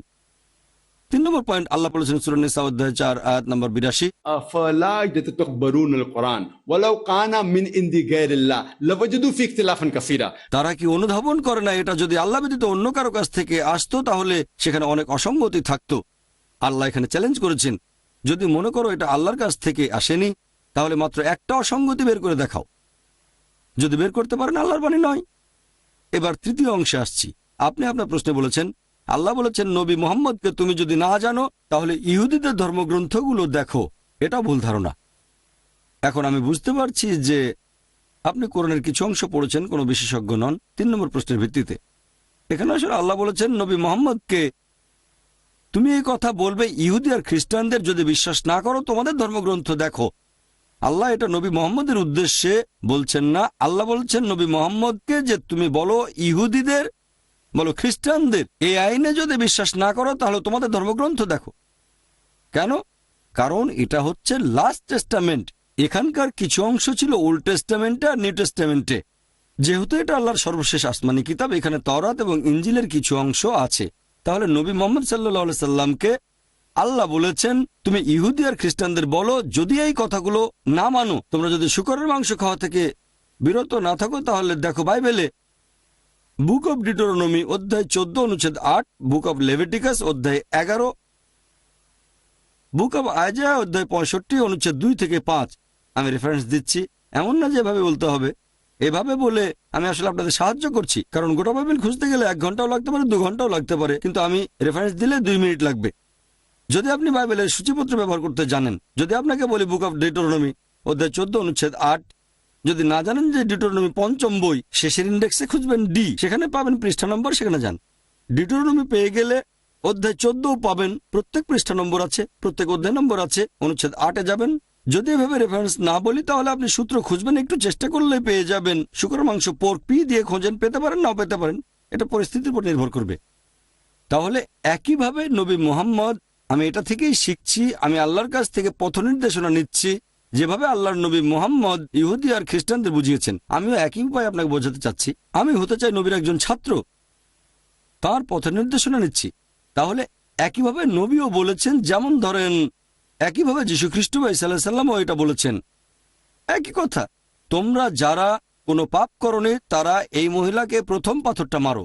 3 নম্বর পয়েন্ট, আল্লাহ বলেছেন সূরা নিসা অধ্যায় 4 আয়াত নম্বর 82, أفلا يتدبرون القرآن ولو كان من عند غير الله لوجدوا فيه اختلافا كثيرا। তারা কি অনুধাবন করে না এটা যদি আল্লাহ ব্যতীত অন্য কারো কাছ থেকে আসতো তাহলে সেখানে অনেক অসঙ্গতি থাকতো। আল্লাহ এখানে চ্যালেঞ্জ করেছেন, যদি মনে করো এটা আল্লাহর কাছ থেকে আসেনি তাহলে মাত্র একটা অসঙ্গতি বের করে দেখাও। যদি বের করতে পারেন আল্লাহর বাণী নয়। এবার তৃতীয় অংশে আসছি। আপনি আপনার প্রশ্নে বলেছেন, আল্লাহ বলেছেন নবী মুহাম্মদকে তুমি যদি না জানো তাহলে ইহুদিদের ধর্মগ্রন্থগুলো দেখো। এটা ভুল ধারণা। এখন আমি বুঝতে পারছি যে আপনি কোরআনের কিছু অংশ পড়েছেন, কোনো বিশেষজ্ঞ নন। 3 নম্বর প্রশ্নের ভিত্তিতে এখানে আসলে আল্লাহ বলেছেন নবী মুহাম্মদকে তুমি এই কথা বলবে ইহুদি আর খ্রিস্টানদের যদি বিশ্বাস না করো তোমাদের ধর্মগ্রন্থ দেখো। আল্লাহ এটা নবী মুহাম্মদের উদ্দেশ্যে বলছেন না। আল্লাহ বলছেন নবী মুহাম্মদকে যে তুমি বলো ইহুদিদের, বলো খ্রিস্টানদের, এই আইনে যদি বিশ্বাস না করো তাহলে তোমাদের ধর্মগ্রন্থ দেখো। কেন? কারণ এটা হচ্ছে লাস্ট টেস্টামেন্ট। এখানকার কিছু অংশ ছিল ওল্ড টেস্টামেন্টে আর নিউ টেস্টামেন্টে। যেহেতু এটা আল্লাহর সর্বশেষ আসমানি কিতাব, এখানে তওরাত এবং ইনজিলের কিছু অংশ আছে। তাহলে নবী মুহাম্মদ সাল্লাল্লাহু আলাইহি সাল্লামকে আল্লাহ বলেছেন তুমি ইহুদি আর খ্রিস্টানদের বলো যদি এই কথাগুলো না মানো, তোমরা যদি শূকরের মাংস খাওয়া থেকে বিরত না থাকো তাহলে দেখো বাইবেলে বুক অব ডিউটেরোনমি অধ্যায় 14 অনুচ্ছেদ 8, বুক অব লেভিটিকাস অধ্যায় 11, বুক অব আইজায়া অধ্যায় 65 অনুচ্ছেদ 2 থেকে 5। আমি রেফারেন্স দিচ্ছি, এমন না যেভাবে বলতে হবে। এভাবে বলে আমি আসলে আপনাদের সাহায্য করছি, কারণ গোটা বাইবেল খুঁজতে গেলে 1 ঘন্টাও লাগতে পারে, 2 ঘন্টাও লাগতে পারে, কিন্তু আমি রেফারেন্স দিলে 2 মিনিট লাগবে। যদি আপনি বাইবেলের সূচিপত্র ব্যবহার করতে জানেন, যদি আপনাকে বলি বুক অব ডিউটেরোনমি অধ্যায় 14 অনুচ্ছেদ 8, যদি না জানেন যে ডিউটেরোনমি 5ম বই, শেষের ইন্ডেক্সে খুঁজবেন ডি, সেখানে পাবেন পৃষ্ঠা নম্বর, সেখানে যান। ডিউটেরোনমি পেয়ে গেলে অধ্যায় 14 পাবেন, প্রত্যেক পৃষ্ঠা নম্বর আছে, প্রত্যেক অধ্যায় নম্বর আছে, অনুচ্ছেদ 8-এ যাবেন। যদি এভাবে রেফারেন্স না বলি তাহলে আপনি সূত্র খুঁজবেন, একটু চেষ্টা করলে পেয়ে যাবেন। শুকর মাংস পোর্ক পি দিয়ে খোঁজেন, পেতে পারেন নাও পেতে পারেন, এটা পরিস্থিতির উপর নির্ভর করবে। তাহলে একইভাবে নবী মুহাম্মদ, আমি এটা থেকেই শিখছি, আমি আল্লাহর কাছ থেকে পথ নির্দেশনা নিচ্ছি, যেভাবে আল্লাহর নবী মুহাম্মদ ইহুদি আর খ্রিস্টানদের বুঝিয়েছেন, আমিও একই উপায় আপনাকে বোঝাতে চাচ্ছি। আমি হতে চাই নবীর একজন ছাত্র, তার পথ নির্দেশনা নিচ্ছি। তাহলে একইভাবে নবীও বলেছেন, যেমন ধরেন একইভাবে যীশু খ্রিস্ট বা ঈসা আলাইহিস সালামও এটা বলেছেন। একই কথা, তোমরা যারা কোনো পাপ করনি তারা এই মহিলাকে প্রথম পাথরটা মারো,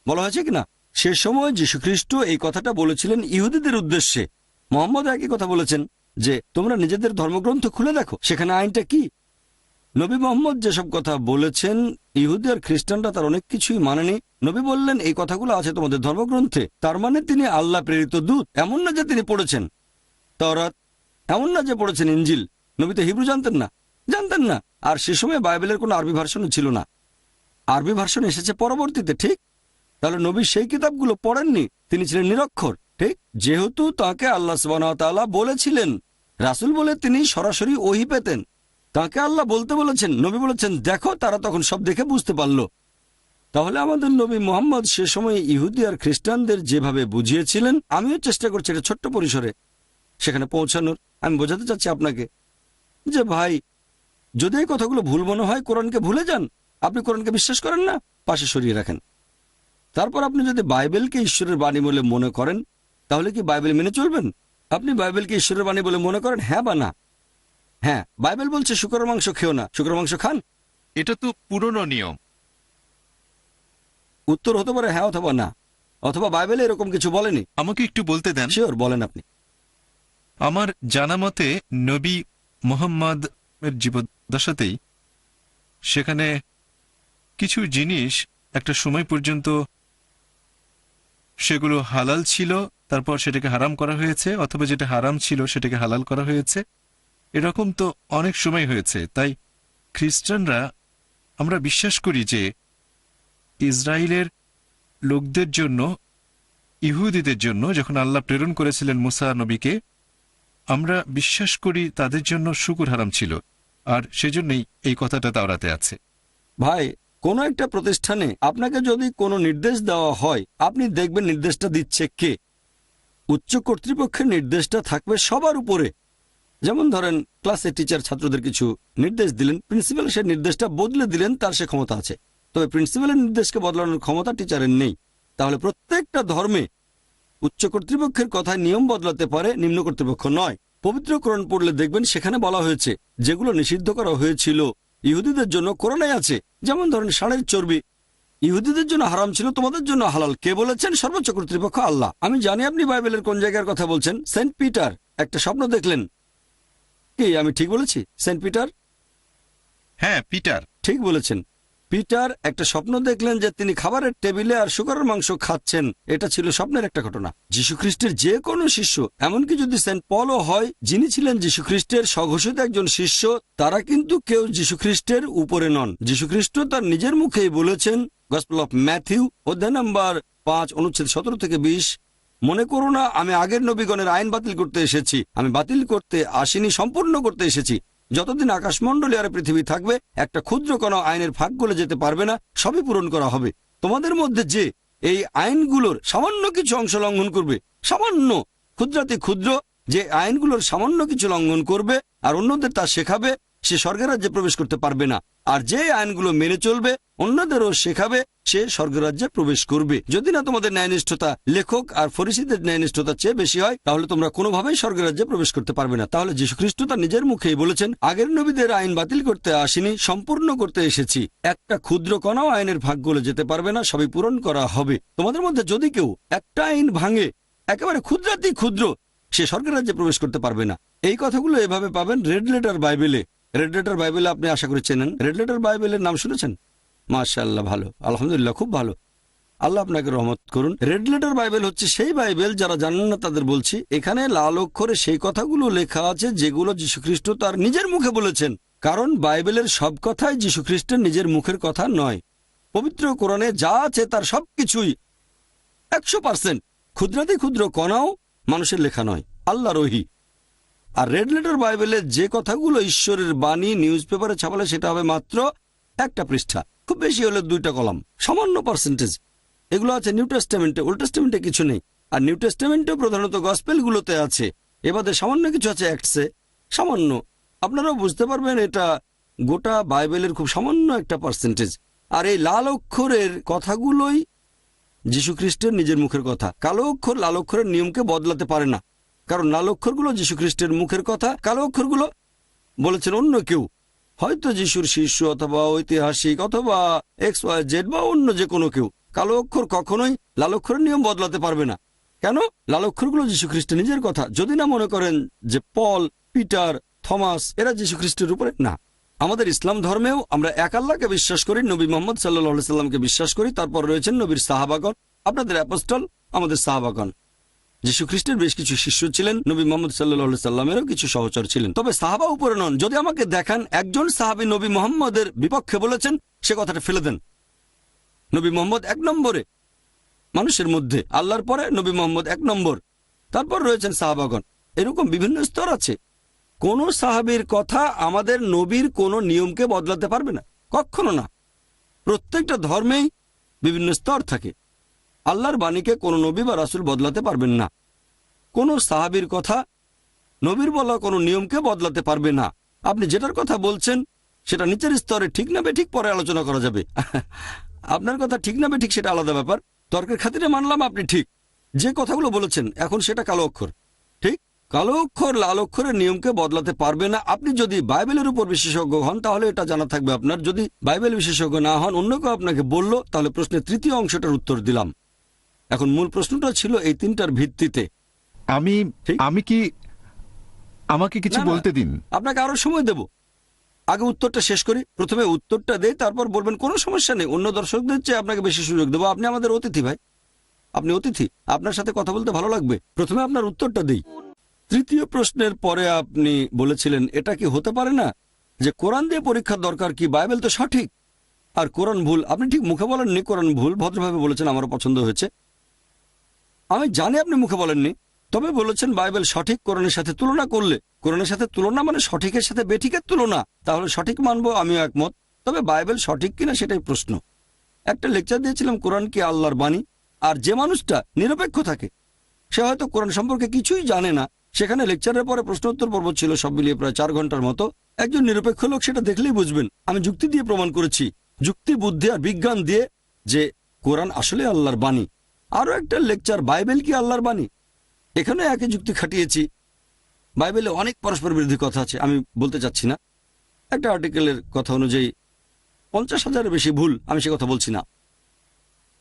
বলা হয়েছে কিনা? সে সময় যীশু খ্রিস্ট এই কথাটা বলেছিলেন ইহুদিদের উদ্দেশ্যে। মুহাম্মদ একই কথা বলেছেন যে তোমরা নিজেদের ধর্মগ্রন্থ খুলে দেখো সেখানে আইনটা কি। নবী মুহাম্মদ যেসব কথা বলেছেন ইহুদি আর খ্রিস্টানরা তার অনেক কিছুই মানেনি। নবী বললেন এই কথাগুলো আছে তোমাদের ধর্মগ্রন্থে, তার মানে তিনি আল্লাহ প্রেরিত দূত। এমন না যে তিনি পড়েছেন তাওরাত, এমন না যে পড়েছেন ইনজিল। নবী তো হিব্রু জানতেন না, জানতেন না। আর সে সময় বাইবেলের কোনো আরবি ভার্সনও ছিল না, আরবি ভার্সন এসেছে পরবর্তীতে, ঠিক? তাহলে নবী সেই কিতাবগুলো পড়েননি, তিনি ছিলেন নিরক্ষর, ঠিক? যেহেতু তাকে আল্লাহ সুবহানাহু ওয়া তাআলা বলেছিলেন, রাসূল বলে তিনি সরাসরি ওহী পেতেন, তাকে আল্লাহ বলতে বলেছেন, নবী বলেছেন দেখো, তারা তখন সব দেখে বুঝতে পারল। তাহলে আমাদের নবী মুহাম্মদ সে সময় ইহুদি আর খ্রিস্টানদের যেভাবে বুঝিয়েছিলেন, আমিও চেষ্টা করছি এটা ছোট্ট পরিসরে সেখানে পৌঁছানোর। আমি বোঝাতে চাচ্ছি আপনাকে যে ভাই, যদি এই কথাগুলো ভুল মনে হয় কোরআনকে ভুলে যান। আপনি কোরআনকে বিশ্বাস করেন না, পাশে সরিয়ে রাখেন। তারপর আপনি যদি বাইবেলকে ঈশ্বরের বাণী বলে মনে করেন তাহলে কি বাইবেল মেনে চলবেন? আপনি বাইবেলকে ঈশ্বরের বাণী বলে মনে করেন, হ্যাঁ বা না? হ্যাঁ, বাইবেল বলছে শুকরের মাংস খেও না, শুকরের মাংস খান। এটা তো পুরনো নিয়ম। উত্তর হতে পারে হ্যাঁ অথবা না, অথবা বাইবেলে এরকম কিছু বলেনি। আমাকে একটু বলতে দেন। শিওর, বলেন আপনি। আমার জানা মতে নবী মুহাম্মদ এর জীবদ্দশাতেই সেখানে কিছু জিনিস একটা সময় পর্যন্ত সেগুলো হালাল ছিল, তারপর সেটাকে হারাম করা হয়েছে, অথবা যেটা হারাম ছিল সেটাকে হালাল করা হয়েছে। এরকম তো অনেক সময় হয়েছে। তাই খ্রিস্টানরা, আমরা বিশ্বাস করি যে ইসরায়েলের লোকদের জন্য, ইহুদিদের জন্য যখন আল্লাহ প্রেরণ করেছিলেন মুসা নবীকে, আমরা বিশ্বাস করি তাদের জন্য শুকুর হারাম ছিল, আর সেজন্যই এই কথাটা তাওরাতে আছে। ভাই, কোনো একটা প্রতিষ্ঠানে আপনাকে যদি কোনো নির্দেশ দেওয়া হয়, আপনি দেখবেন নির্দেশটা দিচ্ছে কে। উচ্চ কর্তৃপক্ষের নির্দেশটা থাকবে সবার উপরে। যেমন ধরেন, ক্লাসে টিচার ছাত্রদের কিছু নির্দেশ দিলেন, প্রিন্সিপাল সে নির্দেশটা বদলে দিলেন, তার সে ক্ষমতা আছে। তবে প্রিন্সিপালের নির্দেশকে বদলানোর ক্ষমতা টিচারের নেই। তাহলে প্রত্যেকটা ধর্মে উচ্চ কর্তৃপক্ষের কথায় নিয়ম বদলাতে পারে, নিম্ন কর্তৃপক্ষ নয়। পবিত্র কোরআন পড়লে দেখবেন সেখানে বলা হয়েছে যেগুলো নিষিদ্ধ করা হয়েছিল ইহুদিদের জন্য কোরআনে আছে। যেমন ধরেন ষাঁড়ের চর্বি ইহুদিদের জন্য হারাম ছিল, তোমাদের জন্য হালাল। কে বলেছেন? সর্বোচ্চ কর্তৃপক্ষ আল্লাহ। আমি জানি আপনি বাইবেলের কোন জায়গার কথা বলছেন। সেন্ট পিটার একটা স্বপ্ন দেখলেন। কি আমি ঠিক বলেছি? Saint Peter? হ্যাঁ, পিটার। ঠিক বলেছেন। পিটার একটা স্বপ্ন দেখলেন যে তিনি খাবারের টেবিলে আর শুকরের মাংস খাচ্ছেন। এটা ছিল স্বপ্নের একটা ঘটনা। যীশুখ্রিস্টের যে কোনো শিষ্য, এমনকি যদি সেন্ট পলও হয়, যিনি ছিলেন যীশুখ্রিস্টের স্বঘোষিত একজন শিষ্য, তারা কিন্তু কেউ যীশুখ্রিস্টের উপরে নন। যীশুখ্রিস্ট তার নিজের মুখেই বলেছেন, গসপেল অফ ম্যাথিউ অধ্যায় নম্বর 5 অনুচ্ছেদ 17 থেকে 20, মনে করো না আমি আগের নবীগণের আইন বাতিল করতে এসেছি। আমি বাতিল করতে আসিনি, সম্পূর্ণ করতে এসেছি। যতদিন আকাশমণ্ডলী আর পৃথিবী থাকবে, একটা ক্ষুদ্র কোনো আইনের ফাঁক গলে যেতে পারবে না, সবই পূরণ করা হবে। তোমাদের মধ্যে যে এই আইনগুলোর সামান্য কিছু অংশ লঙ্ঘন করবে, সামান্য ক্ষুদ্রাতি ক্ষুদ্র যে আইনগুলোর সামান্য কিছু লঙ্ঘন করবে আর অন্যদের তা শেখাবে, সে স্বর্গের রাজ্যে প্রবেশ করতে পারবে না। আর যে আইনগুলো মেনে চলবে, অন্যদেরও শেখাবে, সে স্বর্গের রাজ্যে প্রবেশ করবে। যদি না তোমাদের ন্যায়নিষ্ঠতা লেখক আর ফরিসীদের ন্যায়নিষ্ঠতার চেয়ে বেশি হয়, তাহলে তোমরা কোনোভাবেই স্বর্গের রাজ্যে প্রবেশ করতে পারবে না। তাহলে যীশুখ্রিস্ট তার নিজের মুখেই বলেছেন, আগের নবীদের আইন বাতিল করতে আসিনি, সম্পূর্ণ করতে এসেছি। একটা ক্ষুদ্র কণাও আইনের ভাগ গলে যেতে পারবে না, সবই পূরণ করা হবে। তোমাদের মধ্যে যদি কেউ একটা আইন ভাঙে, একেবারে ক্ষুদ্রাতি ক্ষুদ্র, সে স্বর্গের রাজ্যে প্রবেশ করতে পারবে না। এই কথাগুলো এভাবে পাবেন রেড লেটার বাইবেলে। রেড লেটার বাইবেলে আপনি আশা করি চেনেন। রেড লেটার বাইবেলের নাম শুনেছেন? মাশাআল্লাহ, ভালো, আলহামদুলিল্লাহ, খুব ভালো। আল্লাহ আপনাকে রহমত করুন। রেড লেটার বাইবেল হচ্ছে সেই বাইবেল, যারা জানেন না তাদের বলছি, এখানে লাল অক্ষরে সেই কথাগুলো লেখা আছে যেগুলো যীশুখ্রিস্ট তার নিজের মুখে বলেছেন। কারণ বাইবেলের সব কথাই যীশুখ্রিস্টের নিজের মুখের কথা নয়। পবিত্র কোরআনে যা আছে তার সবকিছুই 100% ক্ষুদ্রাতি ক্ষুদ্র কণাও মানুষের লেখা নয়, আল্লাহর ওহী। আর রেড লেটার বাইবেলে যে কথাগুলো ঈশ্বরের বাণী নিউজ পেপারে ছাপালে, সেটা হবে মাত্র একটা পৃষ্ঠা, খুব বেশি হলে 2টা কলাম, সামান্য পার্সেন্টেজ। এগুলো আছে নিউ টেস্টামেন্টে, ওল্ড টেস্টামেন্টে কিছু নেই। আর নিউ টেস্টামেন্টেও প্রধানত গসপেলগুলোতে আছে। এবারে সামান্য কিছু আছে অ্যাক্টসে, সামান্য। আপনারাও বুঝতে পারবেন এটা গোটা বাইবেলের খুব সামান্য একটা পার্সেন্টেজ। আর এই লাল অক্ষরের কথাগুলোই যীশুখ্রিস্টের নিজের মুখের কথা। কালো অক্ষর লাল অক্ষরের নিয়মকে বদলাতে পারে না, কারণ লাল অক্ষরগুলো যীশুখ্রিস্টের মুখের কথা, কালো অক্ষরগুলো বলেছেন অন্য কেউ, হয়তো যিশুর শিষ্য অথবা ঐতিহাসিক অথবা XYZ বা অন্য যে কোনো কেউ। কালো অক্ষর কখনোই লাল অক্ষরের নিয়ম বদলাতে পারবে না। কেন? লাল অক্ষরগুলো যীশুখ্রিস্টের নিজের কথা। যদি না মনে করেন যে পল, পিটার, থমাস এরা যীশুখ্রিস্টের উপরে না। আমাদের ইসলাম ধর্মেও আমরা এক আল্লাহকে বিশ্বাস করি, নবী মোহাম্মদ সাল্লাল্লাহু আলাইহি সাল্লামকে বিশ্বাস করি, তারপর রয়েছেন নবীর সাহাবাগণ, আপনাদের অ্যাপোস্টল, আমাদের সাহাবাগণ। যীশুখ্রিস্টের বেশ কিছু শিষ্য ছিলেন, নবী মোহাম্মদ সাল্লাল্লাহু আলাইহি সাল্লামেরও কিছু সহচর ছিলেন। তবে সাহাবা উপরে নন। যদি আমাকে দেখান একজন সাহাবী নবী মোহাম্মদের বিপক্ষে বলেছেন, সে কথাটা ফেলে দেন। নবী মোহাম্মদ 1 নম্বরে মানুষের মধ্যে, আল্লাহর পরে নবী মোহাম্মদ 1 নম্বর, তারপর রয়েছেন সাহাবাগণ। এরকম বিভিন্ন স্তর আছে। কোন সাহাবীর কথা আমাদের নবীর কোনো নিয়মকে বদলাতে পারবে না, কখনো না। প্রত্যেকটা ধর্মেই বিভিন্ন স্তর থাকে। আল্লাহর বাণীকে কোনো নবী বা রাসূল বদলাতে পারবেন না। কোন সাহাবীর কথা নবীর বলা কোনো নিয়মকে বদলাতে পারবে না। আপনি যেটার কথা বলছেন সেটা নিচের স্তরে ঠিক না বেঠিক পরে আলোচনা করা যাবে। আপনার কথা ঠিক না বেঠিক সেটা আলাদা ব্যাপার। তর্কের খাতিরে মানলাম আপনি ঠিক, যে কথাগুলো বলেছেন এখন সেটা কালো অক্ষর। ঠিক, কালো অক্ষর লাল অক্ষরের নিয়মকে বদলাতে পারবে না। আপনি যদি বাইবেলের উপর বিশেষজ্ঞ হন তাহলে এটা জানা থাকবে আপনার। যদি বাইবেল বিশেষজ্ঞ না হন, অন্য কেউ আপনাকে বলল, তাহলে প্রশ্নের তৃতীয় অংশটার উত্তর দিলাম। এখন মূল প্রশ্নটা ছিল এই 3টার ভিত্তিতে। আমাকে কিছু না, না, বলতে দিন। আপনাকে আরো সময় দেব। আগে উত্তরটা শেষ করি। প্রথমে উত্তরটা দেই, তারপর বলবেন কোনো সমস্যা নেই। অন্য দর্শকদের চেয়ে আপনাকে বেশি সুযোগ দেবো, আপনি আমাদের অতিথি ভাই। আপনি অতিথি, আপনার সাথে কথা বলতে ভালো লাগবে। প্রথমে আপনার উত্তরটা দিই। তৃতীয় প্রশ্নের পরে আপনি বলেছিলেন এটা কি হতে পারে না যে কোরআন দিয়ে পরীক্ষার দরকার কি, বাইবেল তো সঠিক আর কোরআন ভুল। আপনি ঠিক মুখে বলেননি কোরআন ভুল, ভদ্রভাবে বলেছেন, আমারও পছন্দ হয়েছে। আমি জানি আপনি মুখে বলেননি, তবে বলেছেন বাইবেল সঠিক কোরআনের সাথে তুলনা করলে। কোরআনের সাথে তুলনা মানে সঠিকের সাথে বেঠিকের তুলনা, তাহলে সঠিক মানবো, আমিও একমত। তবে বাইবেল সঠিক কিনা সেটাই প্রশ্ন। একটা লেকচার দিয়েছিলাম কোরআন কি আল্লাহর বাণী, আর যে মানুষটা নিরপেক্ষ থাকে, সে হয়তো কোরআন সম্পর্কে কিছুই জানে না, সেখানে লেকচারের পরে প্রশ্নোত্তর পর্ব ছিল, সব মিলিয়ে প্রায় 4 ঘন্টার মতো। একজন নিরপেক্ষ লোক সেটা দেখলেই বুঝবেন আমি যুক্তি দিয়ে প্রমাণ করেছি, যুক্তি, বুদ্ধি আর বিজ্ঞান দিয়ে, যে কোরআন আসলে আল্লাহর বাণী। আরও একটা লেকচার বাইবেল কি আল্লাহর বাণী, এখানে একই যুক্তি খাটিয়েছি। বাইবেলে অনেক পরস্পর বিরোধী কথা আছে, আমি বলতে চাচ্ছি না। একটা আর্টিকেলের কথা অনুযায়ী 50,000-এর বেশি ভুল, আমি সে কথা বলছি না।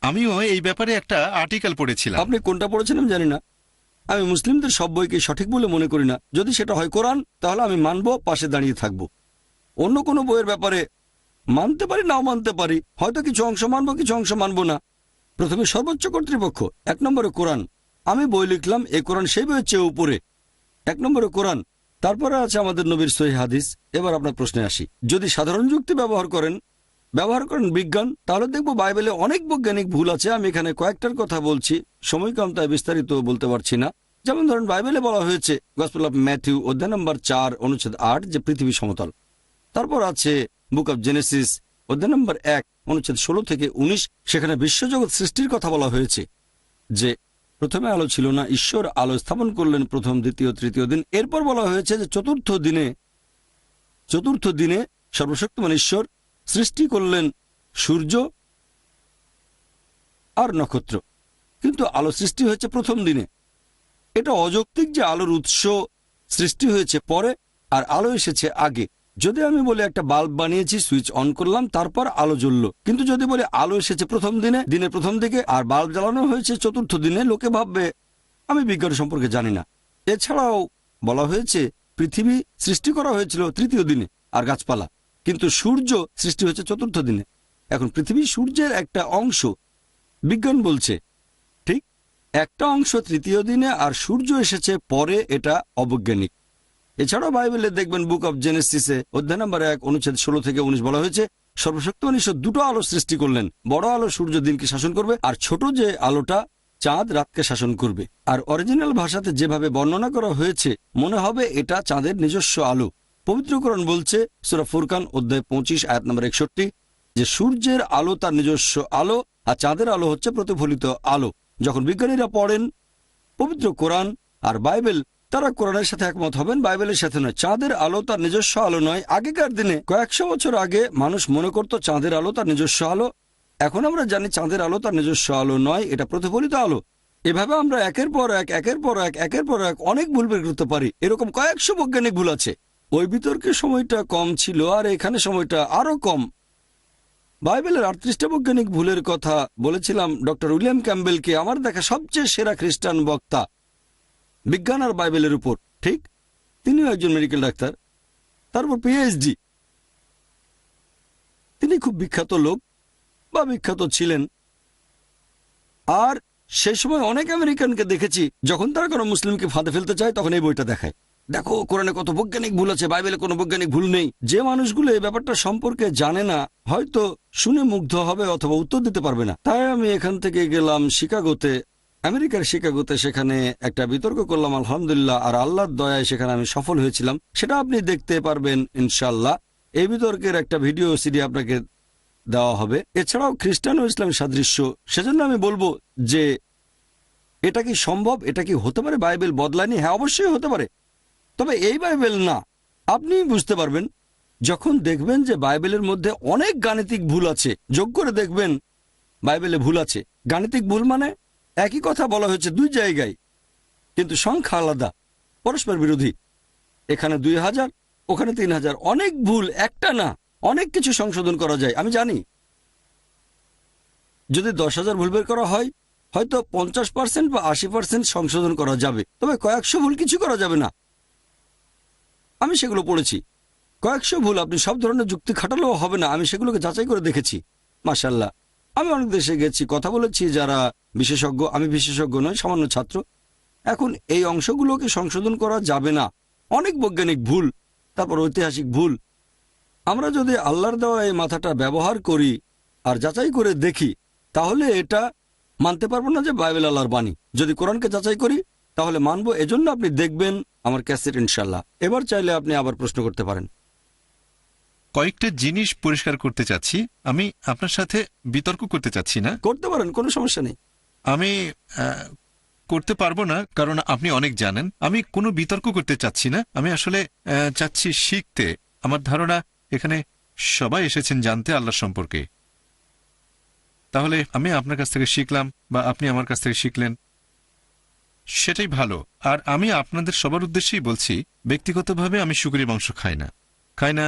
আমিও এই ব্যাপারে একটা আর্টিকেল পড়েছিলাম। আপনি কোনটা পড়েছেন আমি জানি না। আমি মুসলিমদের সব বইকে সঠিক বলে মনে করি না। যদি সেটা হয় কোরআন, তাহলে আমি মানব, পাশে দাঁড়িয়ে থাকব। অন্য কোনো বইয়ের ব্যাপারে মানতে পারি, নাও মানতে পারি, হয়তো কিছু অংশ মানবো, কিছু অংশ মানবো না। প্রথমে সর্বোচ্চ কর্তৃপক্ষ, 1 নম্বরে কোরআন। আমি বই লিখলাম, এই কোরআন সেই বইয়ের চেয়ে উপরে, 1 নম্বরে কোরআন। তারপরে আছে আমাদের নবীর সহিহ হাদিস। এবার আপনার প্রশ্নে আসি। যদি সাধারণ যুক্তি ব্যবহার করেন বিজ্ঞান, তাহলে দেখবো বাইবেলে অনেক বৈজ্ঞানিক ভুল আছে। আমি এখানে কয়েকটার কথা বলছি, সময় কম তাই বিস্তারিত বলতে পারছি না। যেমন ধরেন, বাইবেলে বলা হয়েছে গসপেল অফ ম্যাথিউ অধ্যায় নম্বর 4 অনুচ্ছেদ 8 যে পৃথিবী সমতল। তারপর আছে বুক অব জেনেসিস অধ্যায় নম্বর 1 অনুচ্ছেদ 16 থেকে 19, সেখানে বিশ্বজগৎ সৃষ্টির কথা বলা হয়েছে যে প্রথমে আলো ছিল না, ঈশ্বর আলো স্থাপন করলেন প্রথম, দ্বিতীয়, তৃতীয় দিন। এরপর বলা হয়েছে যে চতুর্থ দিনে সর্বশক্তিমান ঈশ্বর সৃষ্টি করলেন সূর্য আর নক্ষত্র, কিন্তু আলো সৃষ্টি হয়েছে প্রথম দিনে। এটা অযৌক্তিক যে আলোর উৎস সৃষ্টি হয়েছে পরে আর আলো এসেছে আগে। যদি আমি বলি একটা বাল্ব বানিয়েছি, সুইচ অন করলাম, তারপর আলো জ্বলল, কিন্তু যদি বলি আলো এসেছে প্রথম দিনে, দিনের প্রথম দিকে, আর বাল্ব জ্বালানো হয়েছে চতুর্থ দিনে, লোকে ভাববে আমি বিজ্ঞান সম্পর্কে জানি না। এছাড়াও বলা হয়েছে পৃথিবী সৃষ্টি করা হয়েছিল তৃতীয় দিনে আর গাছপালা, কিন্তু সূর্য সৃষ্টি হয়েছে চতুর্থ দিনে। এখন পৃথিবী সূর্যের একটা অংশ, বিজ্ঞান বলছে ঠিক একটা অংশ তৃতীয় দিনে আর সূর্য এসেছে পরে, এটা অবৈজ্ঞানিক। এছাড়াও বাইবেলে দেখবেন বুক অব জেনেসিসে অধ্যায় নম্বর 1 অনুচ্ছেদ 16 থেকে 19 বলা হয়েছে সর্বশক্তিমান ঈশ্বর 2টো আলো সৃষ্টি করলেন। বড় আলো সূর্য দিনকে শাসন করবে, আর ছোট যে আলোটা চাঁদ রাতকে শাসন করবে। আর অরিজিনাল ভাষাতে যেভাবে বর্ণনা করা হয়েছে মনে হবে এটা চাঁদের নিজস্ব আলো। পবিত্রকরণ বলছে সূরা ফুরকান অধ্যায় 25 আয়াত নম্বর 61 যে সূর্যের আলো তার নিজস্ব আলো আর চাঁদের আলো হচ্ছে প্রতিফলিত আলো। যখন বিজ্ঞানীরা পড়েন পবিত্র কোরআন আর বাইবেল, তারা কোরআনের সাথে একমত হবেন, বাইবেলের সাথে নয়। চাঁদের আলো তার নিজস্ব আলো নয়। আগেকার দিনে কয়েকশো বছর আগে মানুষ মনে করত চাঁদের আলো তার নিজস্ব আলো। এখন আমরা জানি চাঁদের আলো তার নিজস্ব আলো নয়, এটা প্রতিফলিত আলো। এভাবে আমরা একের পর এক অনেক ভুল বের করতে পারি। এরকম কয়েকশো বৈজ্ঞানিক ভুল আছে। ওই বিতর্কের সময়টা কম ছিল আর এখানে সময়টা আরো কম। বাইবেলের 38টা বৈজ্ঞানিক ভুলের কথা বলেছিলাম ডক্টর উইলিয়াম ক্যাম্বেলকে, আমার দেখা সবচেয়ে সেরা খ্রিস্টান বক্তা বিজ্ঞান আর বাইবেলের উপর। ঠিক, তিনিও একজন মেডিকেল ডাক্তার, তারপর পিএইচডি। তিনি খুব বিখ্যাত লোক বা বিখ্যাত ছিলেন। আর সেই সময় অনেক আমেরিকানকে দেখেছি যখন তারা কোনো মুসলিমকে ফাঁদে ফেলতে চায় তখন এই বইটা দেখায়, দেখো কোরআনে কত বৈজ্ঞানিক ভুল আছে, বাইবেলে কোনো বৈজ্ঞানিক ভুল নেই। যে মানুষগুলো এই ব্যাপারটা সম্পর্কে জানে না হয়তো শুনে মুগ্ধ হবে অথবা উত্তর দিতে পারবে না। তাই আমি এখান থেকে গেলাম শিকাগোতে, আমেরিকার শিকাগোতে, সেখানে একটা বিতর্ক করলাম আলহামদুলিল্লাহ, আর আল্লাহর দয়ায় সেখানে আমি সফল হয়েছিলাম। সেটা আপনি দেখতে পারবেন ইনশাল্লাহ। এই বিতর্কের একটা ভিডিও সিডি আপনাকে দেওয়া হবে। এছাড়াও খ্রিস্টান ও ইসলাম সাদৃশ্য, সেজন্য আমি বলবো যে এটা কি সম্ভব, এটা কি হতে পারে বাইবেল বদলায়নি? হ্যাঁ, অবশ্যই হতে পারে, তবে এই বাইবেল না। আপনি বুঝতে পারবেন যখন দেখবেন যে বাইবেলের মধ্যে অনেক গাণিতিক ভুল আছে। যোগ করে দেখবেন বাইবেলে ভুল আছে। গাণিতিক ভুল মানে একই কথা বলা হয়েছে 2 জায়গায়, কিন্তু সংখ্যা আলাদা, পরস্পর বিরোধী। এখানে 2000, ওখানে 3000, অনেক ভুল, একটা না, অনেক কিছু সংশোধন করা যায়। আমি জানি যদি 10,000 ভুল বের করা হয় হয়তো 50% বা 80% সংশোধন করা যাবে, তবে কয়েকশো ভুল কিছু করা যাবে না। আমি সেগুলো পড়েছি। কয়েকশো ভুল আপনি সব ধরনের যুক্তি খাটালেও হবে না। আমি সেগুলোকে যাচাই করে দেখেছি। মাশাআল্লাহ, আমি অনেক দেশে গেছি, কথা বলেছি যারা বিশেষজ্ঞ, আমি বিশেষজ্ঞ নই, সামান্য ছাত্র। এখন এই অংশগুলোকে সংশোধন করা যাবে না, অনেক বৈজ্ঞানিক ভুল, তারপর ঐতিহাসিক ভুল। আমরা যদি আল্লাহর দেওয়া এই মাথাটা ব্যবহার করি আর যাচাই করে দেখি, তাহলে এটা মানতে পারবো না যে বাইবেল আল্লাহর বাণী। যদি কোরআনকে যাচাই করি তাহলে মানবো। এজন্য আপনি দেখবেন আমার ক্যাসেট ইনশাল্লাহ। এবার চাইলে আপনি আবার প্রশ্ন করতে পারেন। কয়েকটা জিনিস পরিষ্কার করতে চাচ্ছি। আমি আপনার সাথে বিতর্ক করতে চাচ্ছি না। করতে পারেন, কোনো সমস্যা নেই। আমি করতে পারবো না, কারণ আপনি অনেক জানেন। আমি কোনো বিতর্ক করতে চাচ্ছি না। আমি আসলে চাচ্ছি শিখতে। আমার ধারণা এখানে সবাই এসেছেন জানতে আল্লাহ সম্পর্কে। তাহলে আমি আপনার কাছ থেকে শিখলাম বা আপনি আমার কাছ থেকে শিখলেন, সেটাই ভালো। আর আমি আপনাদের সবার উদ্দেশ্যেই বলছি, ব্যক্তিগতভাবে আমি শুকরের মাংস খাই না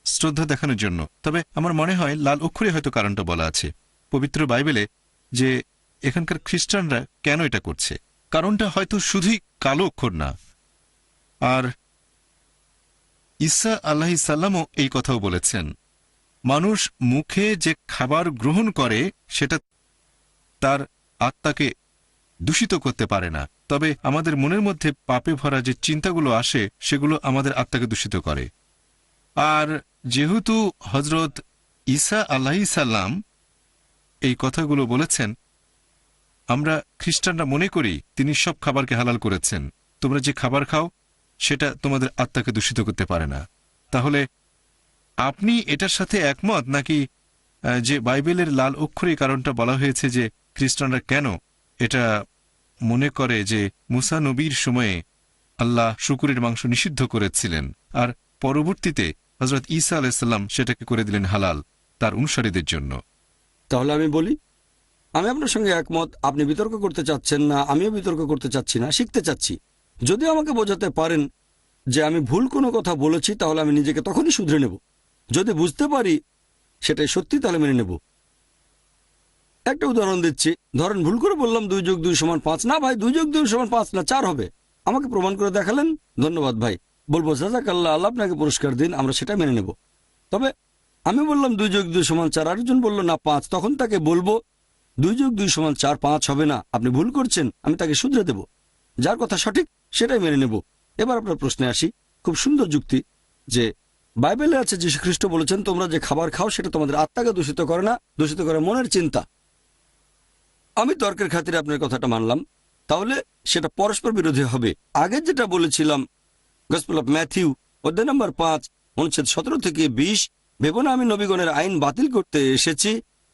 শ্রদ্ধা দেখানোর জন্য। তবে আমার মনে হয় লাল অক্ষরে হয়তো কারণটা বলা আছে পবিত্র বাইবেলে, যে এখানকার খ্রিস্টানরা কেন এটা করছে। কারণটা হয়তো শুধুই কালো অক্ষর না। আর ঈসা আলাইহিস সালামও এই কথাও বলেছেন, মানুষ মুখে যে খাবার গ্রহণ করে সেটা তার আত্মাকে দূষিত করতে পারে না, তবে আমাদের মনের মধ্যে পাপে ভরা যে চিন্তাগুলো আসে সেগুলো আমাদের আত্মাকে দূষিত করে। আর যেহেতু হজরত ঈসা আলাইহিস সালাম এই কথাগুলো বলেছেন, আমরা খ্রিস্টানরা মনে করি তিনি সব খাবারকে হালাল করেছেন। তোমরা যে খাবার খাও সেটা তোমাদের আত্মাকে দূষিত করতে পারে না। তাহলে আপনি এটার সাথে একমত নাকি যে বাইবেলের লাল অক্ষরে কারণটা বলা হয়েছে যে খ্রিস্টানরা কেন এটা মনে করে যে মুসা নবীর সময়ে আল্লাহ শুকরের মাংস নিষিদ্ধ করেছিলেন, আর পরবর্তীতে হজরত ঈসা আলাইসাল্লাম সেটাকে করে দিলেন হালাল তার অনুসারীদের জন্য? তাহলে আমি বলি, আমি আপনার সঙ্গে একমত। আপনি বিতর্ক করতে চাচ্ছেন না, আমিও বিতর্ক করতে চাচ্ছি না, শিখতে চাচ্ছি। যদি আমাকে বোঝাতে পারেন যে আমি ভুল কোনো কথা বলেছি, তাহলে আমি নিজেকে তখনই শুধরে নেব। যদি বুঝতে পারি সেটাই সত্যি, তাহলে মেনে নেব। একটা উদাহরণ দিচ্ছি। ধরেন ভুল করে বললাম 2 + 2 = 5। না ভাই, 2 + 2 = 5 না, 4 হবে। আমাকে প্রমাণ করে দেখালেন, ধন্যবাদ ভাই। বলবো জাযাকাল্লাহ, আল্লাহ আপনাকে পুরস্কার দিন, আমরা সেটা মেনে নেব। তবে আমি বললাম 2 + 2 = 4, আরেকজন বলল না 5, তখন তাকে বলবো 2 + 2 = 4, 5 হবে না, আপনি ভুল করছেন। আমি তাকে শুধরে দেব, যার কথা সঠিক সেটাই মেনে নেব। এবার আপনার প্রশ্নে আসি। খুব সুন্দর যুক্তি যে বাইবেলে আছে যীশু খ্রিস্ট বলেছেন, তোমরা যে খাবার খাও সেটা তোমাদের আত্মাকে দূষিত করে না, দূষিত করে মনের চিন্তা। আমি তর্কের খাতিরে আপনার কথাটা মানলাম, তাহলে সেটা পরস্পর বিরোধী হবে। আগে যেটা বলেছিলাম, গসপেল অফ ম্যাথিউ অধ্যায় নম্বর 5 অনুচ্ছেদ 17 থেকে 20, ভেবো না আমি নবীগণের আইন বাতিল করতে এসেছি,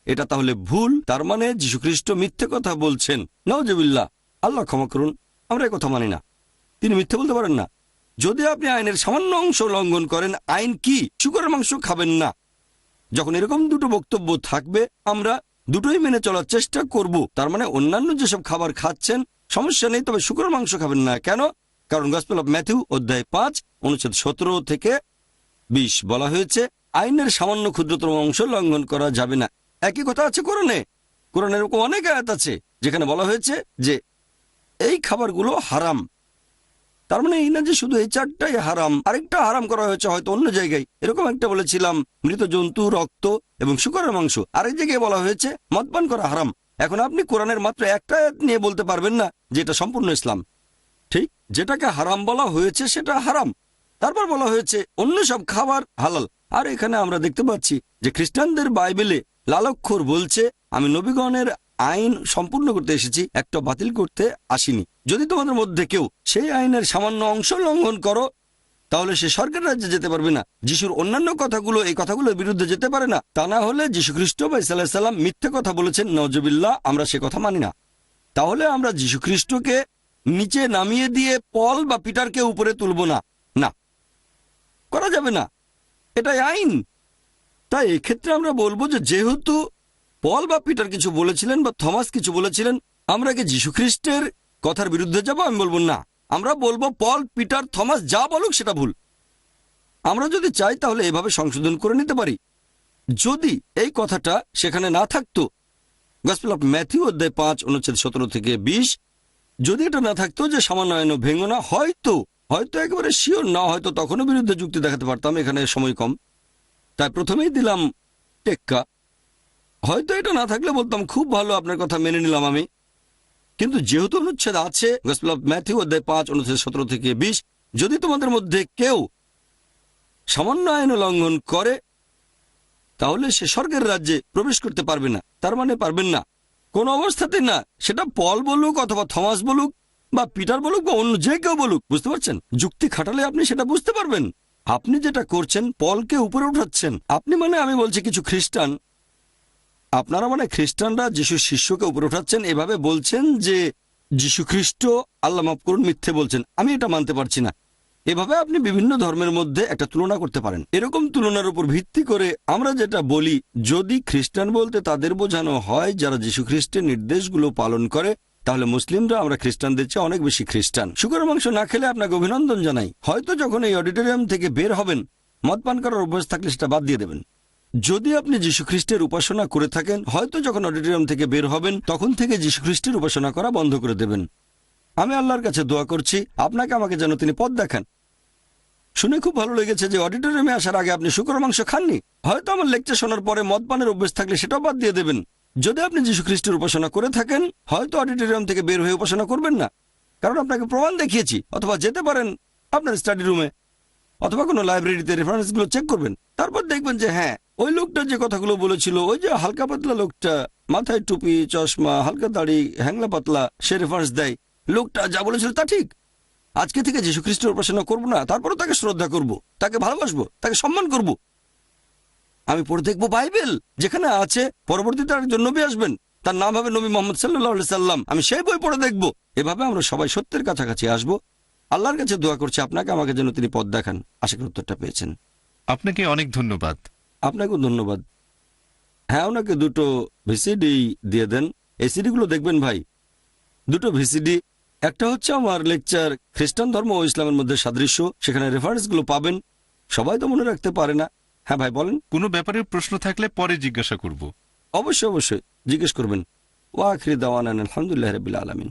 এটা তাহলে ভুল। তার মানে যীশু খ্রিস্ট মিথ্যে কথা বলছেন। নাউজুবিল্লাহ, আল্লাহ ক্ষমা করুন, আমরা এই কথা মানি না। তিনি মিথ্যে বলতে পারেন না। যদি আপনি আইনের সামান্য অংশ লঙ্ঘন করেন, আইন কি? শুকরের মাংস খাবেন না। যখন এরকম দুটো বক্তব্য থাকবে, আমরা দুটোই মেনে চলার চেষ্টা করব। তার মানে অন্যান্য যেসব খাবার খাচ্ছেন সমস্যা নেই, তবে শুকরের মাংস খাবেন না। কেন? কারণ গসপেল অফ ম্যাথিউ অধ্যায় 5 অনুচ্ছেদ 17 থেকে 20 বলা হয়েছে আইনের সামান্য ক্ষুদ্রতম অংশ লঙ্ঘন করা যাবে না। একই কথা আছে কোরআনে। কোরআনে এরকম অনেক আয়াত আছে যেখানে বলা হয়েছে যে এই খাবারগুলো হারাম। তার মানে এই না যে শুধু এই 4টাই হারাম, আরেকটা হারাম করা হয়েছে হয়তো অন্য জায়গায়। এরকম একটা বলেছিলাম মৃত জন্তু, রক্ত এবং শুকরের মাংস। আরেক জায়গায় বলা হয়েছে মদপান করা হারাম। এখন আপনি কোরআনের মাত্র একটা আয়াত নিয়ে বলতে পারবেন না যে এটা সম্পূর্ণ ইসলাম। ঠিক, যেটাকে হারাম বলা হয়েছে সেটা হারাম, তারপর বলা হয়েছে অন্য সব খাবার হালাল। আর এখানে আমরা দেখতে পাচ্ছি যে খ্রিস্টানদের বাইবেলে লাল অক্ষর বলছে, আমি নবীগণের আইন সম্পূর্ণ করতে এসেছি, একটা বাতিল করতে আসিনি। যদি তোমাদের মধ্যে কেউ সেই আইনের সামান্য অংশ লঙ্ঘন করো, তাহলে সে স্বর্গের রাজ্যে যেতে পারবে না। যিশুর অন্যান্য কথাগুলো এই কথাগুলোর বিরুদ্ধে যেতে পারে না। তা না হলে যীশু খ্রিস্ট বা ঈসা আলাইহিস সালাম মিথ্যে কথা বলেছেন, নওজুবিল্লাহ, আমরা সে কথা মানি না। তাহলে আমরা যীশু খ্রিস্টকে নিচে নামিয়ে দিয়ে পল বা পিটারকে উপরে তুলব না, না, করা যাবে না, এটাই আইন। তাই এক্ষেত্রে আমরা বলবো যে যেহেতু পল বা পিটার কিছু বলেছিলেন বা থমাস কিছু বলেছিলেন, আমরা কি যীশু খ্রিস্টের কথার বিরুদ্ধে যাব? আমি বলবো না। আমরা বলবো পল, পিটার, থমাস যা বলুক সেটা ভুল। আমরা যদি চাই তাহলে এভাবে সংশোধন করে নিতে পারি। যদি এই কথাটা সেখানে না থাকতো, গসপেল অফ ম্যাথিউ অধ্যায় 5 অনুচ্ছেদ 17 থেকে 20, যদি এটা না থাকতো যে সামান্য আইনও ভেঙো না, হয়তো একেবারে শিওর না, হয়তো তখনও বিরুদ্ধে যুক্তি দেখাতে পারতাম। এখানে সময় কম, তাই প্রথমেই দিলাম টেক্কা। হয়তো এটা না থাকলে বলতাম খুব ভালো, আপনার কথা মেনে নিলাম আমি। কিন্তু যেহেতু অনুচ্ছেদ আছে, গসপেল অফ ম্যাথিউ অধ্যায় 5 অনুচ্ছেদ 17 থেকে 20, যদি তোমাদের মধ্যে কেউ সামান্য আইন লঙ্ঘন করে তাহলে সে স্বর্গের রাজ্যে প্রবেশ করতে পারবে না। তার মানে পারবেন না, কোন অবস্থাতে না। সেটা পল বলুক অথবা থমাস বলুক বা পিটার বলুক বা অন্য যে কেউ বলুক, বুঝতে পারছেন? যুক্তি খাটালে আপনি সেটা বুঝতে পারবেন। আপনি যেটা করছেন, পলকে উপরে উঠাচ্ছেন। আপনি মানে, আমি বলছি কিছু খ্রিস্টান, আপনারা মানে খ্রিস্টানরা যিশু শিষ্যকে উপরে উঠাচ্ছেন, এভাবে বলছেন যে যিশু খ্রিস্ট, আল্লাহ মাফ করুন, মিথ্যে বলছেন। আমি এটা মানতে পারছি না। এভাবে আপনি বিভিন্ন ধর্মের মধ্যে একটা তুলনা করতে পারেন। এরকম তুলনার উপর ভিত্তি করে আমরা যেটা বলি, যদি খ্রিস্টান বলতে তাদের বোঝানো হয় যারা যীশু খ্রিস্টের নির্দেশগুলো পালন করে, তাহলে মুসলিমরা আমরা খ্রিস্টানদের চেয়ে অনেক বেশি খ্রিস্টান। শুকরের মাংস না খেলে আপনাকে অভিনন্দন জানাই। হয়তো যখন এই অডিটোরিয়াম থেকে বের হবেন, মদ পান করার অভ্যাস থাকলে সেটা বাদ দিয়ে দেবেন। যদি আপনি যীশু খ্রিস্টের উপাসনা করে থাকেন, হয়তো যখন অডিটোরিয়াম থেকে বের হবেন তখন থেকে যীশু খ্রিস্টের উপাসনা করা বন্ধ করে দেবেন। আমি আল্লাহর কাছে দোয়া করছি আপনাকে আমাকে যেন তিনি পথ দেখান। শুনে খুব ভালো লেগেছে যে অডিটোরিয়ামে আসার আগে আপনি শুকর মাংস খাননি। হয়তো আমার লেকচার শোনার পরে মদ পানের অভ্যেস থাকলে সেটাও বাদ দিয়ে দেবেন। যদি আপনি যীশু খ্রিস্টের উপাসনা করে থাকেন, হয়তো অডিটোরিয়াম থেকে বের হয়ে উপাসনা করবেন না, কারণ আপনাকে প্রমাণ দেখিয়েছি। অথবা যেতে পারেন আপনার স্টাডি রুমে অথবা কোনো লাইব্রেরিতে, রেফারেন্সগুলো চেক করবেন। তারপর দেখবেন যে হ্যাঁ, ওই লোকটা যে কথাগুলো বলেছিল, ওই যে হালকা পাতলা লোকটা, মাথায় টুপি, চশমা, হালকা দাড়ি, হ্যাংলা পাতলা, সে রেফারেন্স দেয়। লোকটা যা বলেছিল তা ঠিক। আজকে থেকে যীশু খ্রিস্টের উপাসনা করবো না, তারপরে তাকে শ্রদ্ধা করব, তাকে ভালোবাসবো, তাকে সম্মান করব। আমি পড়ে দেখবো বাইবেল, যেখানে আছে পরবর্তীতে একজন নবী আসবেন, তার নাম হবে নবী মোহাম্মদ সাল্লাল্লাহু সাল্লাম। আমি সেই বই পড়ে দেখবো। এভাবে আমরা সবাই সত্যের কাছাকাছি আসবো। আল্লাহর কাছে দোয়া করছি আপনাকে আমাকে যেন তিনি পথ দেখান। আশা করি উত্তরটা পেয়েছেন। আপনাকে অনেক ধন্যবাদ। আপনাকেও ধন্যবাদ। হ্যাঁ, ওনাকে 2টো ভিসিডি দিয়ে দেন। এই সিডিগুলো দেখবেন ভাই, 2টো ভিসিডি। একটা হচ্ছে আমার লেকচার খ্রিস্টান ধর্ম ও ইসলামের মধ্যে সাদৃশ্য, সেখানে রেফারেন্সগুলো পাবেন। সবাই তো মনে রাখতে পারে না। হ্যাঁ ভাই বলেন। কোনো ব্যাপারে প্রশ্ন থাকলে পরে জিজ্ঞাসা করব। অবশ্যই অবশ্যই জিজ্ঞেস করবেন। ওয়া আখিরি দাওয়ানা আলহামদুলিল্লাহি রাব্বিল আলামিন।